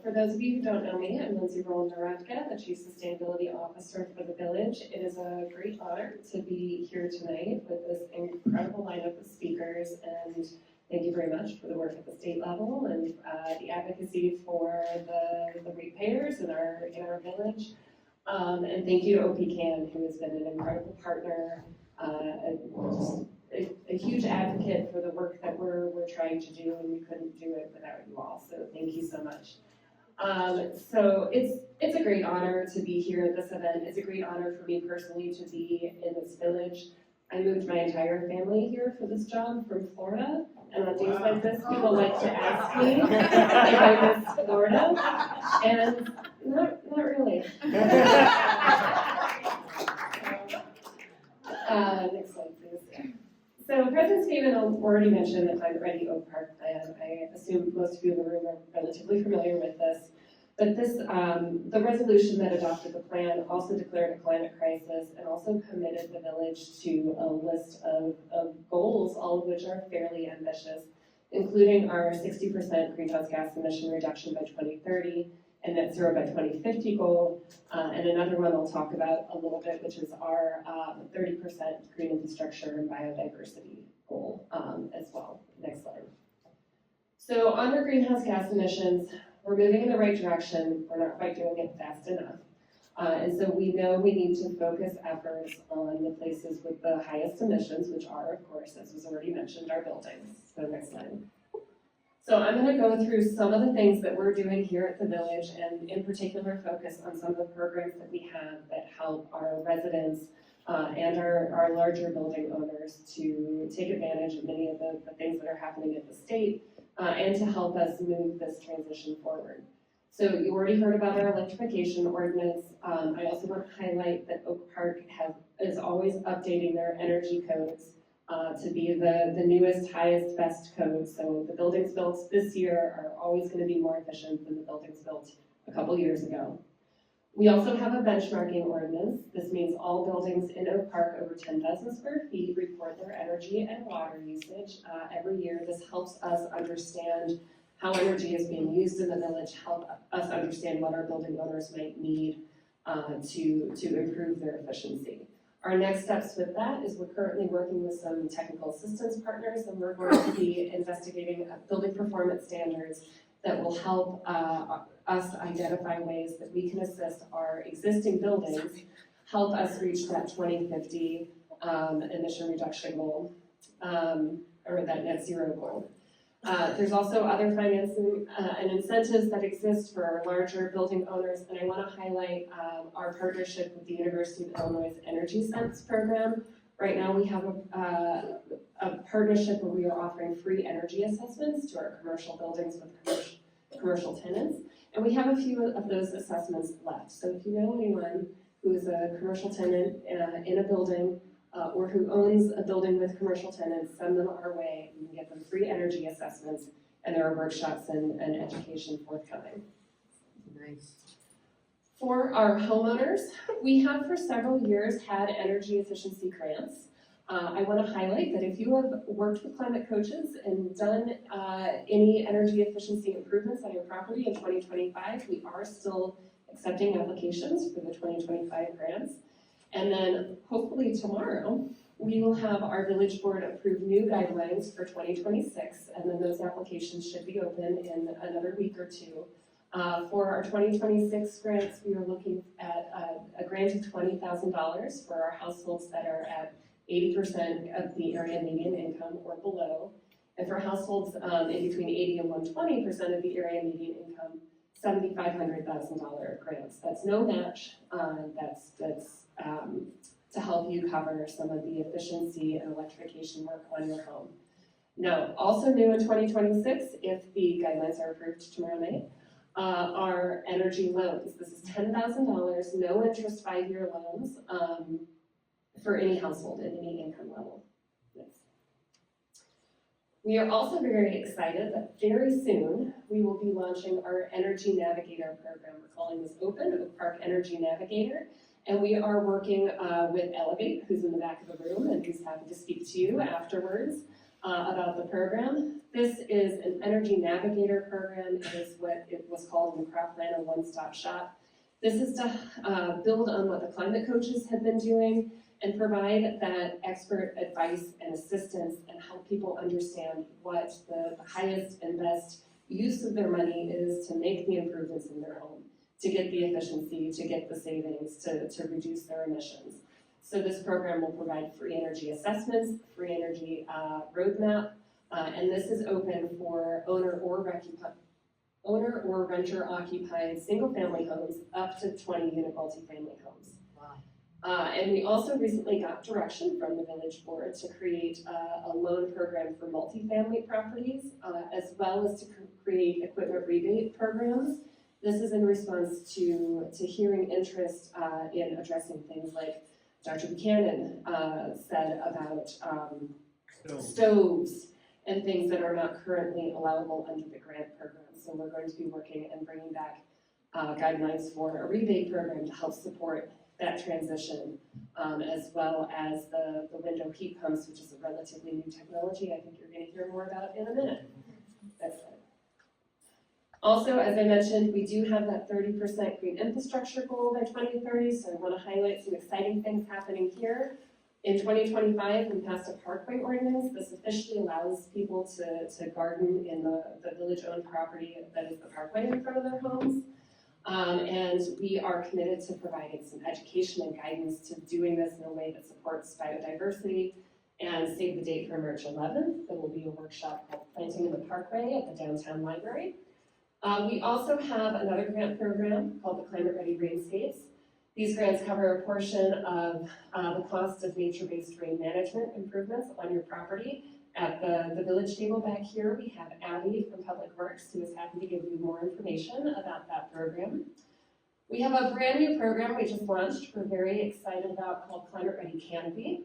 For those of you who don't know me, I'm Lindsey Roland Nieratka, the Chief Sustainability Officer for the village. It is a great honor to be here tonight with this incredible lineup of speakers, and thank you very much for the work at the state level and the advocacy for the ratepayers in our village. And thank you to OPCAN, who has been an incredible partner, a huge advocate for the work that we're trying to do, and we couldn't do it without you all, so thank you so much. So it's a great honor to be here at this event. It's a great honor for me personally to be in this village. I moved my entire family here for this job from Florida, and on days like this, people like to ask me if I miss Florida, and not really. Next slide, please. So President Stephen already mentioned the Climate Ready Oak Park plan. I assume most of you in the room are relatively familiar with this. But this, the resolution that adopted the plan also declared a climate crisis and also committed the village to a list of goals, all of which are fairly ambitious, including our 60% greenhouse gas emission reduction by 2030 and net zero by 2050 goal, and another one I'll talk about a little bit, which is our 30% green infrastructure and biodiversity goal as well. Next slide. So on our greenhouse gas emissions, we're moving in the right direction. We're not quite doing it fast enough. And so we know we need to focus efforts on the places with the highest emissions, which are, of course, as was already mentioned, our buildings. So next slide. So I'm going to go through some of the things that we're doing here at the village, and in particular focus on some of the programs that we have that help our residents and our larger building owners to take advantage of many of the things that are happening at the state and to help us move this transition forward. So you already heard about our electrification ordinance. I also want to highlight that Oak Park is always updating their energy codes to be the newest, highest, best codes. So the buildings built this year are always going to be more efficient than the buildings built a couple years ago. We also have a benchmarking ordinance. This means all buildings in Oak Park over 10,000 square feet report their energy and water usage every year. This helps us understand how energy is being used in the village, help us understand what our building owners might need to improve their efficiency. Our next steps with that is we're currently working with some technical assistance partners, and we're going to be investigating building performance standards that will help us identify ways that we can assist our existing buildings, help us reach that 2050 emission reduction goal, or that net zero goal. There's also other financing and incentives that exist for larger building owners, and I want to highlight our partnership with the University of Illinois Energy Sense program. Right now, we have a partnership where we are offering free energy assessments to our commercial buildings with commercial tenants, and we have a few of those assessments left. So if you know anyone who is a commercial tenant in a building, or who owns a building with commercial tenants, send them our way. We can get them free energy assessments, and there are workshops and education forthcoming. Nice. For our homeowners, we have for several years had energy efficiency grants. I want to highlight that if you have worked with climate coaches and done any energy efficiency improvements on your property in 2025, we are still accepting applications for the 2025 grants. And then hopefully tomorrow, we will have our village board approve new guidelines for 2026, and then those applications should be open in another week or two. For our 2026 grants, we are looking at a grant of $20,000 for our households that are at 80% of the area median income or below. And for households in between 80 and 120% of the area median income, $7,500,000 grants. That's no match. That's to help you cover some of the efficiency and electrification work on your home. Now, also new in 2026, if the guidelines are approved tomorrow night, are energy loans. This is $10,000, no interest 5-year loans for any household at any income level. Yes. We are also very excited that very soon we will be launching our Energy Navigator program. We're calling this Oak Park Energy Navigator. And we are working with Elevate, who's in the back of the room and who's happy to speak to you afterwards about the program. This is an Energy Navigator program. It is what it was called in Cropland a one-stop shop. This is to build on what the climate coaches have been doing and provide that expert advice and assistance and help people understand what the highest and best use of their money is to make the improvements in their home, to get the efficiency, to get the savings, to reduce their emissions. So this program will provide free energy assessments, free energy roadmap, and this is open for owner or renter occupied single family homes up to 20 unit multifamily homes. And we also recently got direction from the village board to create a loan program for multifamily properties, as well as to create equipment rebate programs. This is in response to hearing interest in addressing things like Dr. Buchanan said about stoves and things that are not currently allowable under the grant program. So we're going to be working and bringing back guidelines for a rebate program to help support that transition, as well as the window heat pumps, which is a relatively new technology. I think you're going to hear more about in a minute. That's it. Also, as I mentioned, we do have that 30% green infrastructure goal by 2030, so I want to highlight some exciting things happening here. In 2025, we passed a parkway ordinance. This officially allows people to garden in the village-owned property that is the parkway in front of their homes. And we are committed to providing some education and guidance to doing this in a way that supports biodiversity. And save the date for March 11th, there will be a workshop called Planting in the Parkway at the downtown library. We also have another grant program called the Climate Ready Greenscapes. These grants cover a portion of the cost of nature-based rain management improvements on your property. At the village table back here, we have Abby from Public Works, who is happy to give you more information about that program. We have a brand new program we just launched, we're very excited about, called Climate Ready Canopy.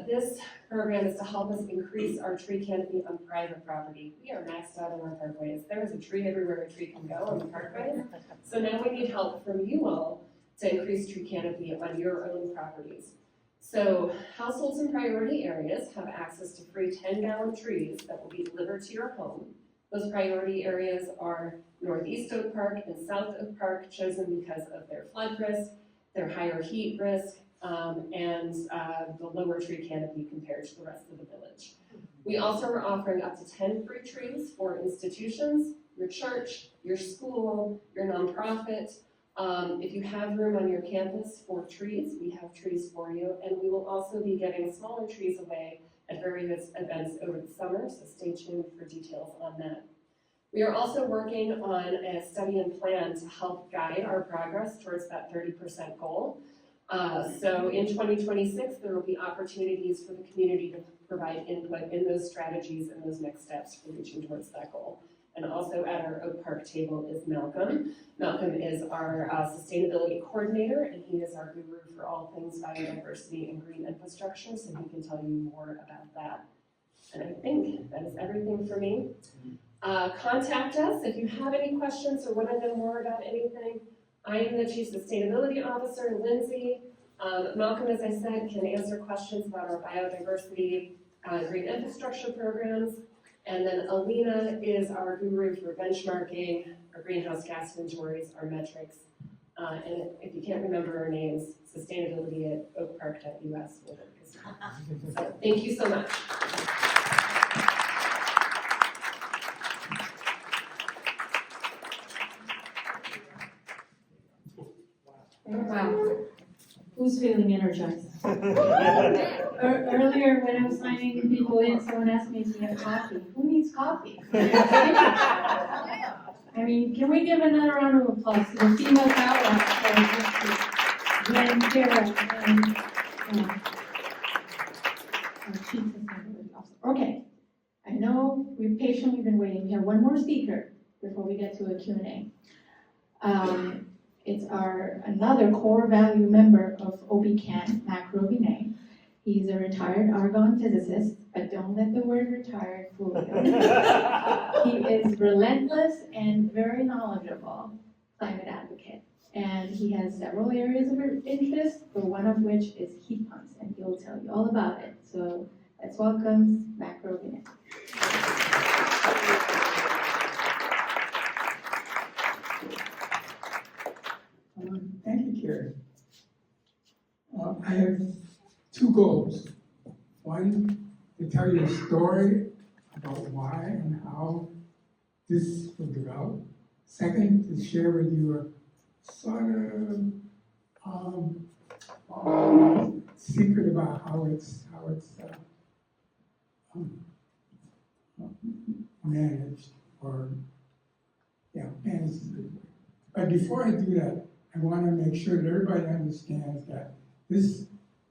This program is to help us increase our tree canopy on private property. We are maxed out on our parkways. There is a tree everywhere a tree can go on the parkways. So now we need help from you all to increase tree canopy on your own properties. So households in priority areas have access to free 10-gallon trees that will be delivered to your home. Those priority areas are Northeast Oak Park and South Oak Park, chosen because of their flood risk, their higher heat risk, and the lower tree canopy compared to the rest of the village. We also are offering up to 10 free trees for institutions, your church, your school, your nonprofit. If you have room on your campus for trees, we have trees for you, and we will also be giving smaller trees away at various events over the summer, so stay tuned for details on that. We are also working on a study and plan to help guide our progress towards that 30% goal. So in 2026, there will be opportunities for the community to provide input in those strategies and those next steps for reaching towards that goal. And also at our Oak Park table is Malcolm. Malcolm is our sustainability coordinator, and he is our guru for all things biodiversity and green infrastructure, so he can tell you more about that. And I think that is everything for me. Contact us if you have any questions or want to know more about anything. I am the Chief Sustainability Officer, Lindsey. Malcolm, as I said, can answer questions about our biodiversity green infrastructure programs. And then Alina is our guru for benchmarking, our greenhouse gas inventories, our metrics. And if you can't remember our names, sustainability@oakpark.us will work as well. So thank you so much. Wow. Who's feeling energized? Earlier when I was signing people in, someone asked me if we have coffee. Who needs coffee? I mean, can we give another round of applause to the female power Glenn, Kara, and our Chief Sustainability Officer. Okay, I know we've patiently been waiting. We have one more speaker before we get to a Q&A. It's another core value member of OPCAN, Mac Robinet. He's a retired argon physicist, but don't let the word retired fool you. He is relentless and very knowledgeable climate advocate. And he has several areas of interest, but one of which is heat pumps, and he'll tell you all about it. So let's welcome Mac Robinet. Thank you, Karen. I have two goals. One, to tell you a story about why and how this was developed. Second, to share with you a sort of secret about how it's managed, or managed is a good way. But before I do that, I want to make sure that everybody understands that this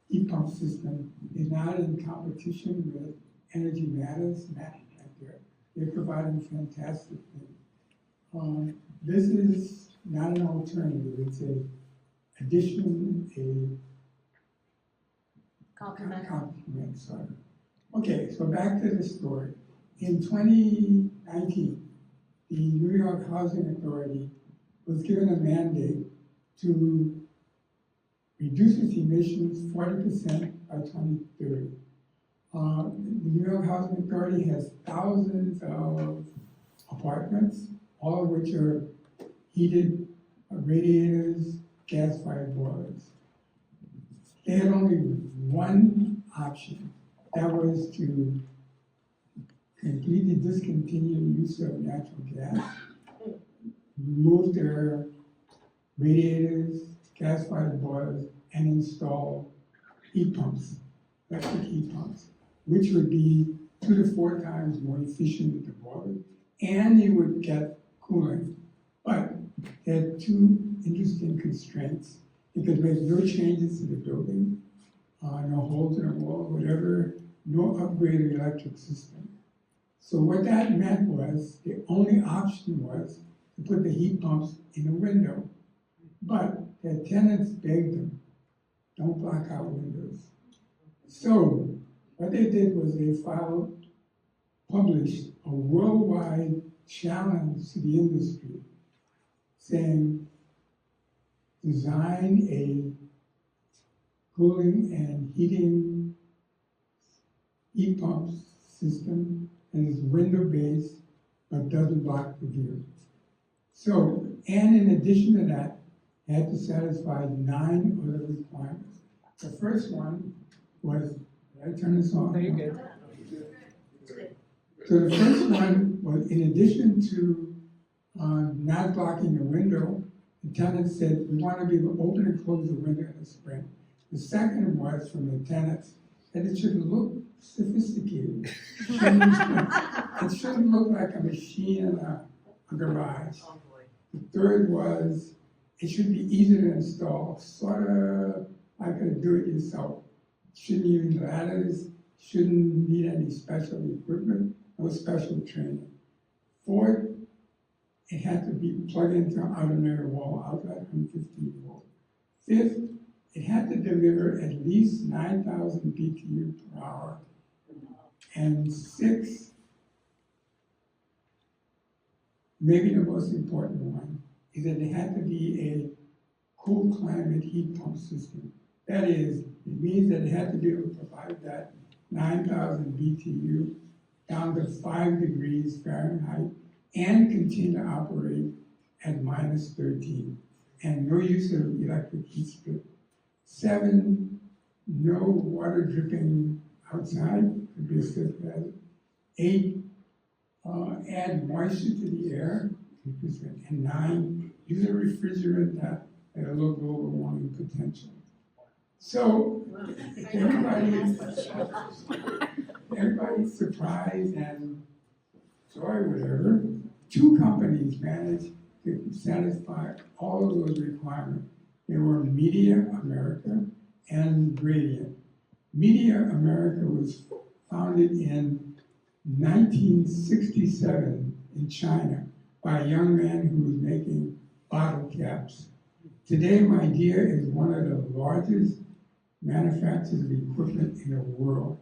heat pump system is not in competition with Energy Matters. They're providing fantastic things. This is not an alternative. It's an addition, complement. Sorry. Okay, so back to the story. In 2019, the New York Housing Authority was given a mandate to reduce its emissions 40% by 2030. The New York Housing Authority has thousands of apartments, all of which are heated radiators, gas-fired boilers. They had only one option. That was to completely discontinue the use of natural gas, remove their radiators, gas-fired boilers, and install heat pumps, electric heat pumps, which would be 2 to 4 times more efficient than the boilers, and you would get cooling. But they had two interesting constraints. They could make no changes to the building, no holes in the wall, whatever, no upgraded electric system. So what that meant was, the only option was to put the heat pumps in a window. But their tenants begged them, don't block out windows. So what they did was they published a worldwide challenge to the industry, saying, design a cooling and heating heat pump system that is window-based but doesn't block the view. So, and in addition to that, they had to satisfy 9 other requirements. The first one was, did I turn this on? Very good. So the first one was, in addition to not blocking the window, the tenant said, we want to be able to open and close the window in the spring. The second was from the tenants, that it should look sophisticated. It shouldn't look like a machine in a garage. The third was, it should be easy to install, sort of like a do-it-yourself. Shouldn't use ladders, shouldn't need any special equipment, no special training. Fourth, it had to be plugged into an automated wall outlet, 115 volt. Fifth, it had to deliver at least 9,000 BTU per hour. And sixth, maybe the most important one, is that it had to be a cool climate heat pump system. That is, it means that it had to be able to provide that 9,000 BTU down to 5 degrees Fahrenheit and continue to operate at minus 13. And no use of electric heat strip. 7, no water dripping outside, could be a safe hazard. 8, add moisture to the air, 2%. And 9, use a refrigerant that had a low global warming potential. So everybody's surprised and joy, whatever. 2 companies managed to satisfy all of those requirements. They were Media America and Gradient. Media America was founded in 1967 in China by a young man who was making bottle caps. Today, Midea is one of the largest manufacturers of equipment in the world.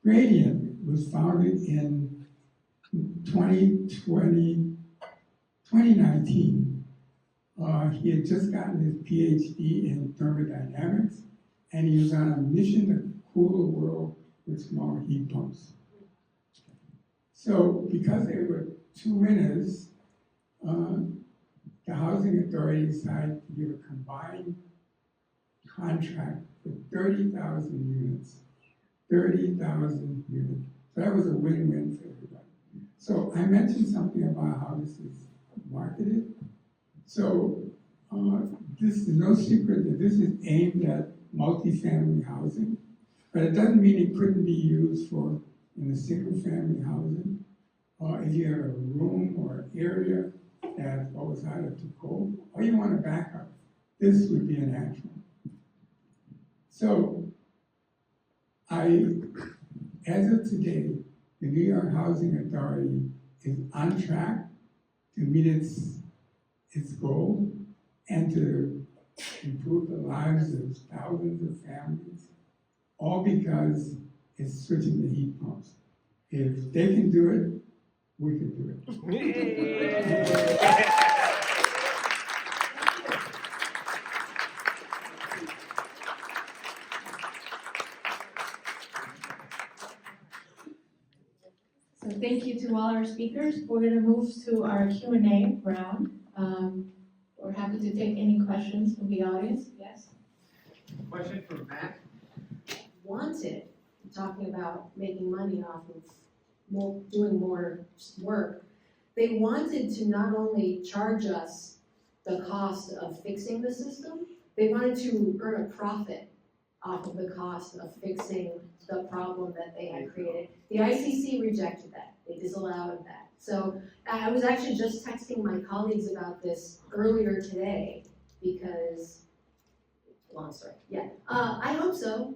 Gradient was founded in 2019. He had just gotten his PhD in thermodynamics, and he was on a mission to cool the world with small heat pumps. So, because there were 2 winners, the Housing Authority decided to give a combined contract for 30,000 units. 30,000 units. So that was a win-win for everybody. So I mentioned something about how this is marketed. So this is no secret that this is aimed at multifamily housing, but it doesn't mean it couldn't be used for in a single-family housing. If you have a room or an area that was either too cold, or you want a backup, this would be a natural. So as of today, the New York Housing Authority is on track to meet its goal and to improve the lives of thousands of families, all because it's switching to heat pumps. If they can do it, we can do it. So thank you to all our speakers. We're going to move to our Q&A round. We're happy to take any questions from the audience. Yes? Question for Matt. Wanted, talking about making money off of doing more work, they wanted to not only charge us the cost of fixing the system, they wanted to earn a profit off of the cost of fixing the problem that they had created. The ICC rejected that. They disallowed that. So I was actually just texting my colleagues about this earlier today because, long story, yeah. I hope so.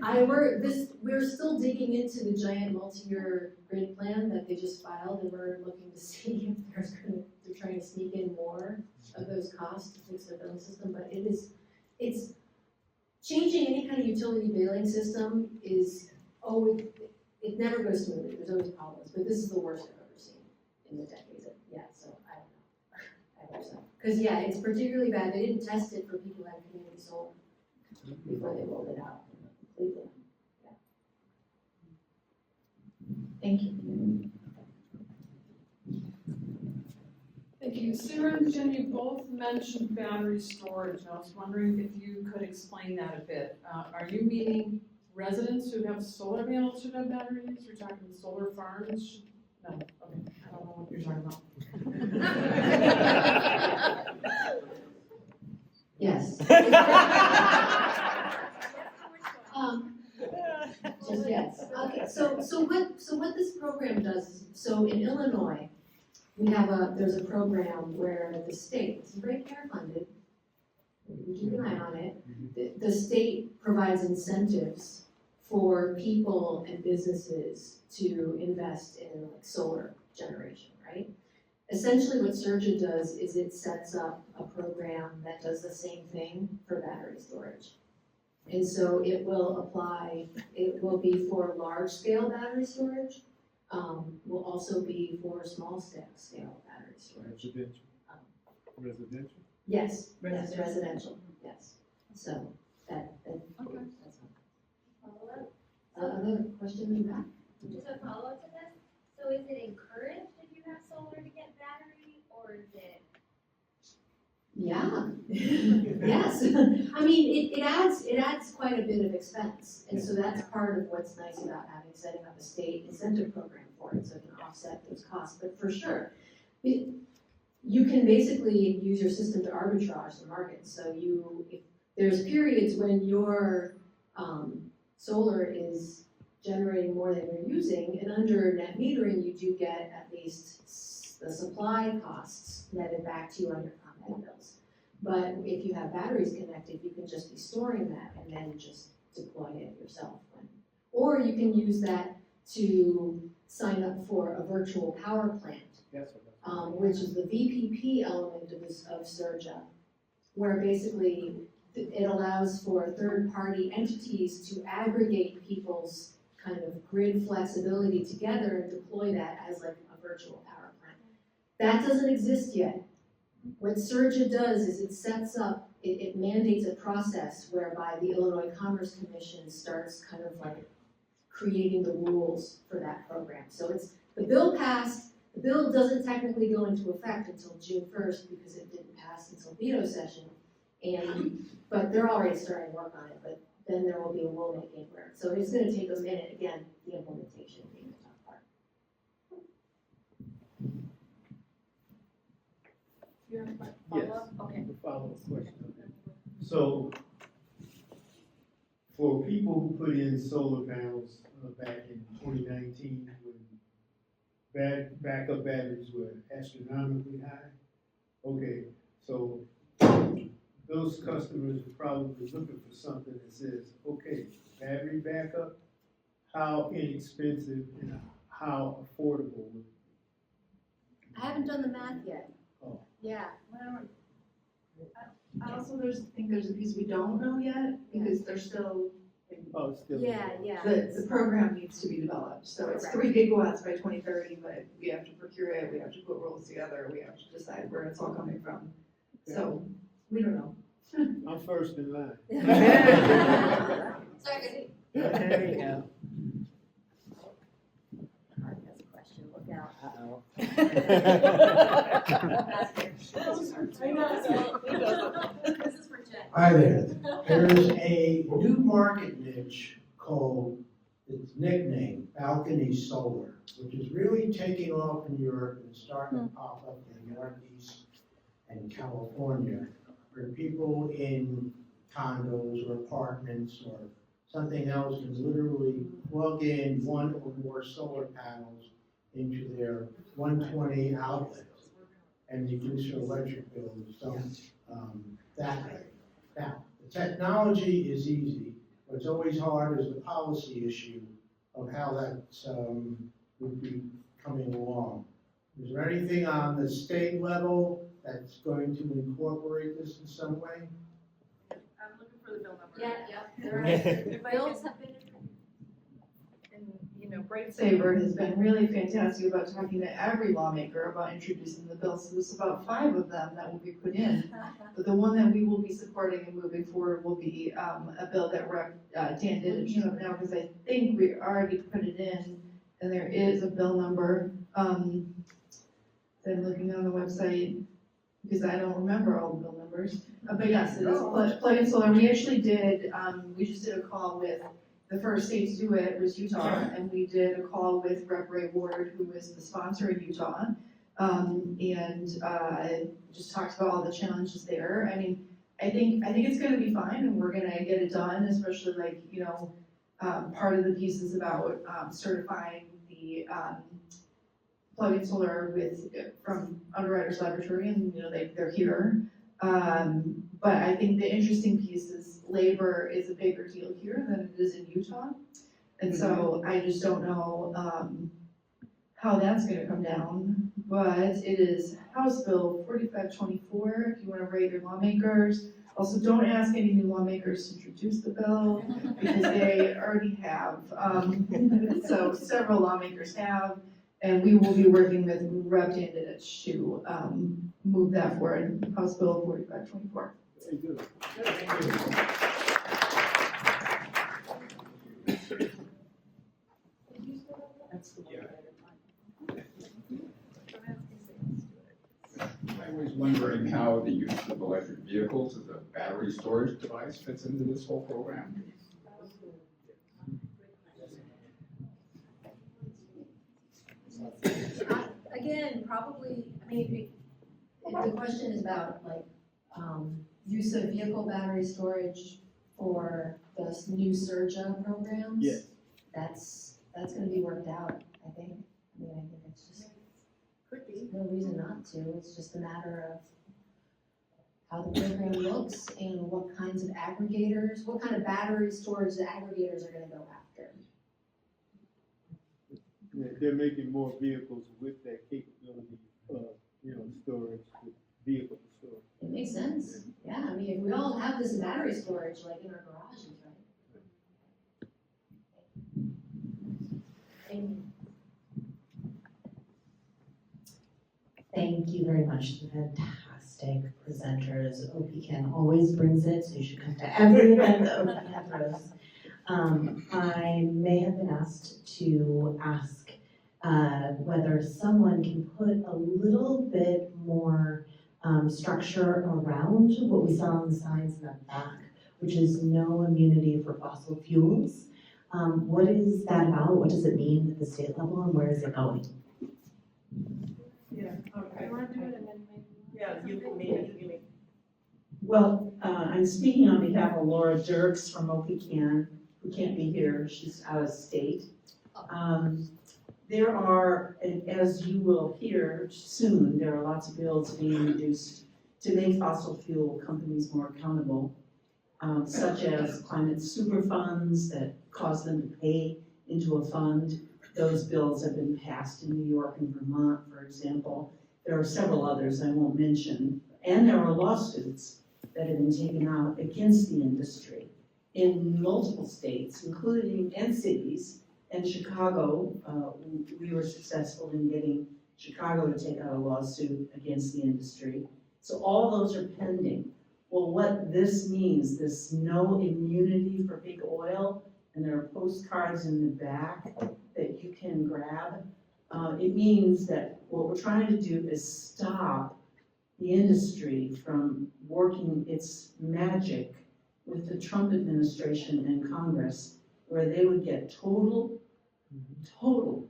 We're still digging into the giant multi-year grid plan that they just filed, and we're looking to see if they're trying to sneak in more of those costs to fix their billing system. But it's changing any kind of utility billing system it never goes smoothly. There's always problems, but this is the worst I've ever seen in the decades. So I don't know. I hope so. Because it's particularly bad. They didn't test it for people who had community solar before they rolled it out. Yeah. Thank you. Thank you. Sarah and Jen, you both mentioned battery storage, and I was wondering if you could explain that a bit. Are you meaning residents who have solar panels should have batteries? You're talking solar farms? No, okay, I don't know what you're talking about. Yes. Just yes. Okay, so what this program does is, so in Illinois, there's a program where the state, this is very care funded, we keep an eye on it. The state provides incentives for people and businesses to invest in like solar generation, right? Essentially what Surja does is it sets up a program that does the same thing for battery storage. And so it will be for large scale battery storage, will also be for small scale battery storage. Residential? Yes, residential, yes. So that's all. Follow-up? Another question in the back? Just a follow-up to this, so is it encouraged if you have solar to get battery, or is it? Yeah, yes. I mean, it adds quite a bit of expense. And so that's part of what's nice about setting up a state incentive program for it, so it can offset those costs. But for sure, you can basically use your system to arbitrage the market. So there's periods when your solar is generating more than you're using, and under net metering, you do get at least the supply costs netted back to you on your ComEd bills. But if you have batteries connected, you can just be storing that and then just deploy it yourself. Or you can use that to sign up for a virtual power plant, which is the VPP element of Surja, where basically it allows for third-party entities to aggregate people's kind of grid flexibility together and deploy that as like a virtual power plant. That doesn't exist yet. What Surja does is it sets up, it mandates a process whereby the Illinois Commerce Commission starts kind of like creating the rules for that program. So the bill passed, the bill doesn't technically go into effect until June 1st because it didn't pass until veto session. But they're already starting work on it, but then there will be a rulemaking for it. So it's going to take a minute, again, the implementation being the tough part. You have a follow-up? Okay. A follow-up question. So, for people who put in solar panels back in 2019, when backup batteries were astronomically high, okay, so those customers are probably looking for something that says, okay, battery backup, how inexpensive and how affordable would it be? I haven't done the math yet. Oh. Yeah. I also think there's a piece we don't know yet, because they're still, Oh, it's still. Yeah. the program needs to be developed. So it's 3 gigawatts by 2030, but we have to procure it, we have to put rules together, we have to decide where it's all coming from. So, we don't know. I'm first in line. Second. There you go. Pari has a question, look out. Uh-oh. This is for Jen. Hi there. There's a new market niche called, its nickname, balcony solar, which is really taking off in Europe and starting to pop up in the Northeast and California, where people in condos or apartments or something else can literally plug in one or more solar panels into their 120 outlets and reduce their electric bills that way. Now, the technology is easy. What's always hard is the policy issue of how that would be coming along. Is there anything on the state level that's going to incorporate this in some way? I'm looking for the bill number. Yeah. Bills have been. And, Bright Saber has been really fantastic about talking to every lawmaker about introducing the bill. So there's about 5 of them that will be put in. But the one that we will be supporting and moving forward will be a bill that Dan didn't show up now because I think we already put it in, and there is a bill number. I'm looking on the website because I don't remember all the bill numbers. But yes, it is plug-in solar. We actually did, we just did a call with, the first state to do it was Utah, and we did a call with Rep. Ray Ward, who is the sponsor in Utah, and just talked about all the challenges there. I mean, I think it's gonna be fine, and we're gonna get it done, especially part of the piece is about certifying the plug-in solar from Underwriters Laboratory, and they're here. But I think the interesting piece is labor is a bigger deal here than it is in Utah. And so I just don't know how that's gonna come down. But it is House Bill 4524, if you wanna rate your lawmakers. Also, don't ask any new lawmakers to introduce the bill, because they already have. So several lawmakers have, and we will be working with Rep. Dandich to move that forward, House Bill 4524. Very good. I was wondering how the use of electric vehicles as a battery storage device fits into this whole program. Again, probably, I mean, if the question is about use of vehicle battery storage for the new Surja programs. Yes. That's gonna be worked out, I think. I think it's just, no reason not to, it's just a matter of how the program looks and what kinds of aggregators, what kind of battery storage the aggregators are gonna go after. Yeah, they're making more vehicles with that capability of, storage, with vehicle storage. It makes sense, yeah, I mean, if we all have this battery storage like in our garages, right? Thank you very much, fantastic presenters. OPCAN always brings it, so you should come to every event that OPCAN throws. I may have been asked to ask whether someone can put a little bit more structure around what we saw on the signs in the back, which is no immunity for fossil fuels. What is that about? What does it mean at the state level, and where is it going? Yeah, okay. You want to do it and then maybe? Yeah, you can me. Well, I'm speaking on behalf of Laura Dirks from OPCAN, who can't be here, she's out of state. There are, as you will hear soon, there are lots of bills being introduced to make fossil fuel companies more accountable, such as climate super funds that cause them to pay into a fund. Those bills have been passed in New York and Vermont, for example. There are several others I won't mention. And there are lawsuits that have been taken out against the industry in multiple states, including and cities. And Chicago, we were successful in getting Chicago to take out a lawsuit against the industry. So all those are pending. Well, what this means, this no immunity for big oil, and there are postcards in the back that you can grab. It means that what we're trying to do is stop the industry from working its magic with the Trump administration and Congress, where they would get total,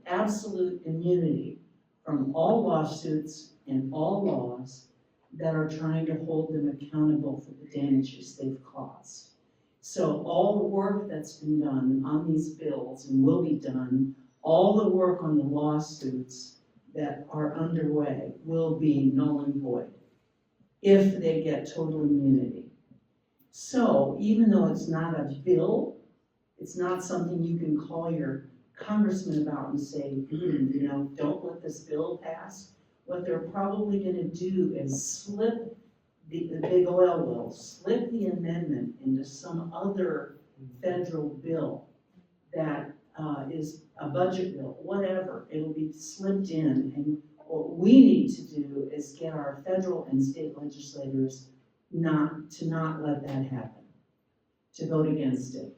absolute immunity from all lawsuits and all laws that are trying to hold them accountable for the damages they've caused. So all the work that's been done on these bills and will be done, all the work on the lawsuits that are underway will be null and void if they get total immunity. So even though it's not a bill, it's not something you can call your congressman about and say, don't let this bill pass. What they're probably gonna do is slip the big oil will slip the amendment into some other federal bill that is a budget bill, whatever. It'll be slipped in, and what we need to do is get our federal and state legislators not let that happen, to vote against it.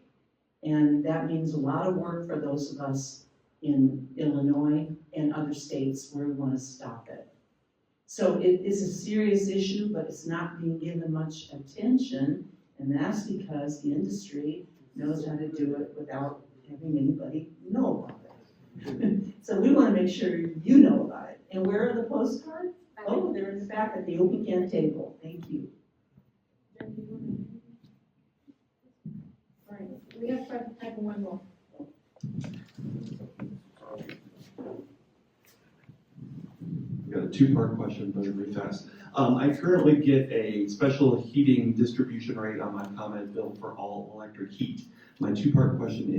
And that means a lot of work for those of us in Illinois and other states where we want to stop it. So it is a serious issue, but it's not being given much attention, and that's because the industry knows how to do it without having anybody know about it. So we want to make sure you know about it. And where are the postcards? Oh, they're in the back at the OPCAN table. Thank you. Right. we have time for one more. I've got a two-part question, but very fast. I currently get a special heating distribution rate on my ComEd bill for all electric heat. My two-part question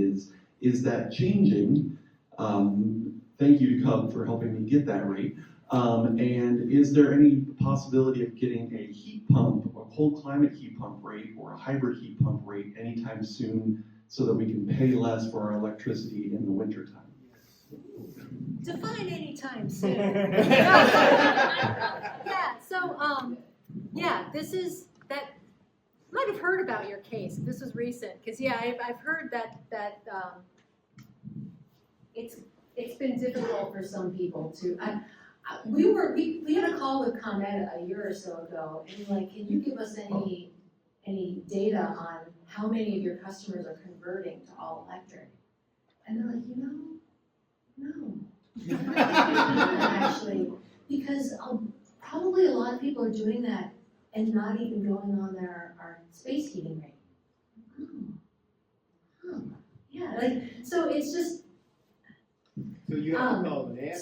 is that changing? Thank you to Cub for helping me get that rate. And is there any possibility of getting a heat pump, a cold climate heat pump rate, or a hybrid heat pump rate anytime soon so that we can pay less for our electricity in the wintertime? Define anytime soon. That might have heard about your case. This was recent, because I've heard that it's been difficult for some people to. We had a call with ComEd a year or so ago, and like, can you give us any data on how many of your customers are converting to all electric? And they're like, no. Actually, because probably a lot of people are doing that and not even going on our space heating rate. Yeah, so it's just. So you have to call an app?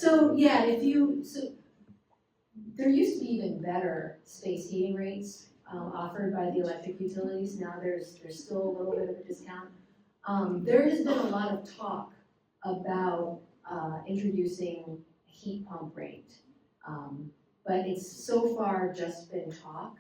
There used to be even better space heating rates offered by the electric utilities. Now there's still a little bit of a discount. There has been a lot of talk about introducing a heat pump rate, but it's so far just been talk.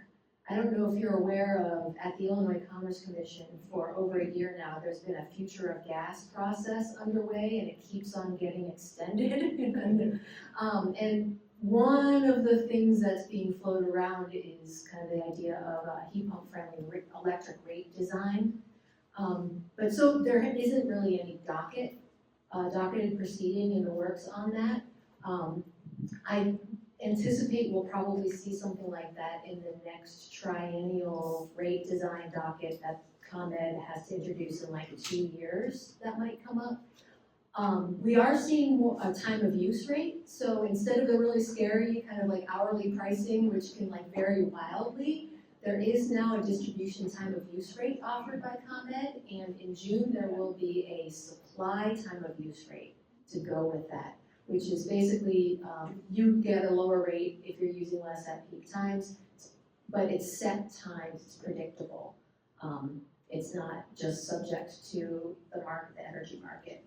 I don't know if you're aware of, at the Illinois Commerce Commission for over a year now, there's been a future of gas process underway, and it keeps on getting extended. And one of the things that's being floated around is kind of the idea of a heat pump friendly electric rate design. But so there isn't really any docketed proceeding in the works on that. I anticipate we'll probably see something like that in the next triennial rate design docket that ComEd has to introduce in like 2 years. That might come up. We are seeing a time of use rate. So instead of the really scary kind of like hourly pricing, which can like vary wildly, there is now a distribution time of use rate offered by ComEd, and in June there will be a supply time of use rate to go with that, which is basically you get a lower rate if you're using less at peak times, but it's set times, it's predictable. It's not just subject to the market, the energy market.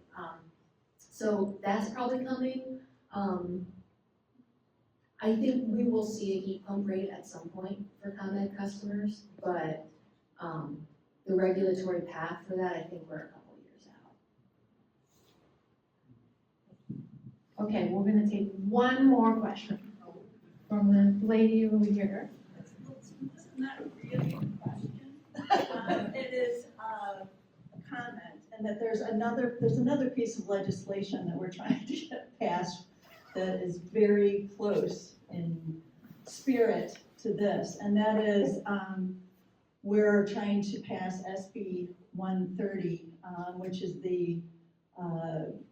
So that's probably coming. I think we will see a heat pump rate at some point for ComEd customers, but the regulatory path for that, I think we're a couple years out. Okay, we're gonna take one more question from the lady over here. It's not really a question. It is a comment, and that there's another piece of legislation that we're trying to get passed that is very close in spirit to this, and that is we're trying to pass SB 130, which is the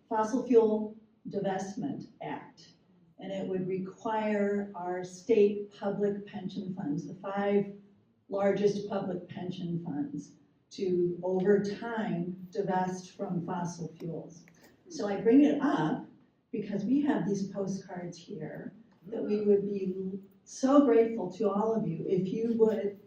Fossil Fuel Divestment Act, and it would require our state public pension funds, the 5 largest public pension funds, to over time divest from fossil fuels. So I bring it up because we have these postcards here that we would be so grateful to all of you if you would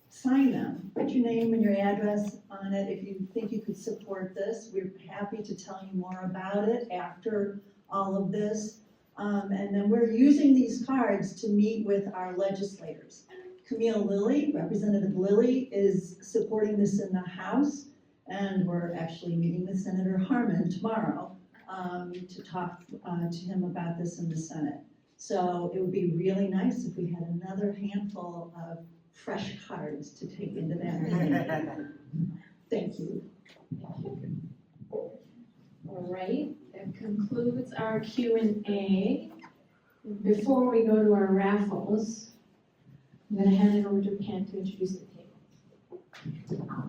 sign them. Put your name and your address on it if you think you could support this. We're happy to tell you more about it after all of this. And then we're using these cards to meet with our legislators. Camille Lilly, Representative Lilly, is supporting this in the House, and we're actually meeting with Senator Harmon tomorrow to talk to him about this in the Senate. So it would be really nice if we had another handful of fresh cards to take into that meeting. Thank you. All right, that concludes our Q&A. Before we go to our raffles, I'm going to hand it over to Pam to introduce the table.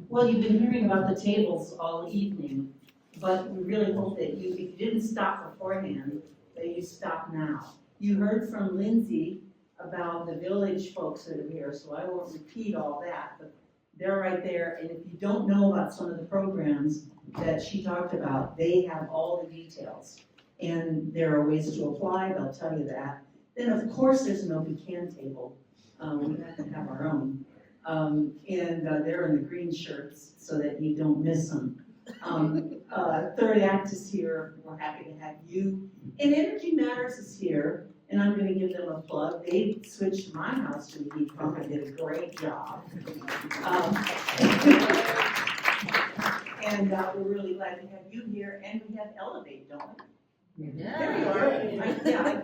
Well, you've been hearing about the tables all evening, but we really hope that if you didn't stop beforehand, that you stop now. You heard from Lindsey about the village folks that are here, so I won't repeat all that, but they're right there, and if you don't know about some of the programs that she talked about, they have all the details. And there are ways to apply, they'll tell you that. Then, of course, there's an OPCAN table, we have to have our own. They're in the green shirts so that you don't miss them. Third Act is here, we're happy to have you. And Energy Matters is here, and I'm gonna give them a plug. They switched my house to a heat pump and did a great job. We're really glad to have you here, and we have Elevate, don't we? There you are.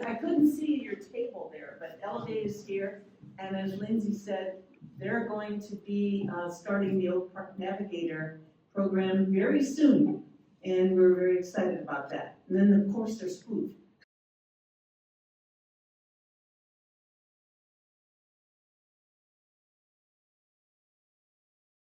I couldn't see your table there, but Elevate is here, and as Lindsey said, they're going to be starting the Oak Park Navigator program very soon, and we're very excited about that. And then, of course, there's food.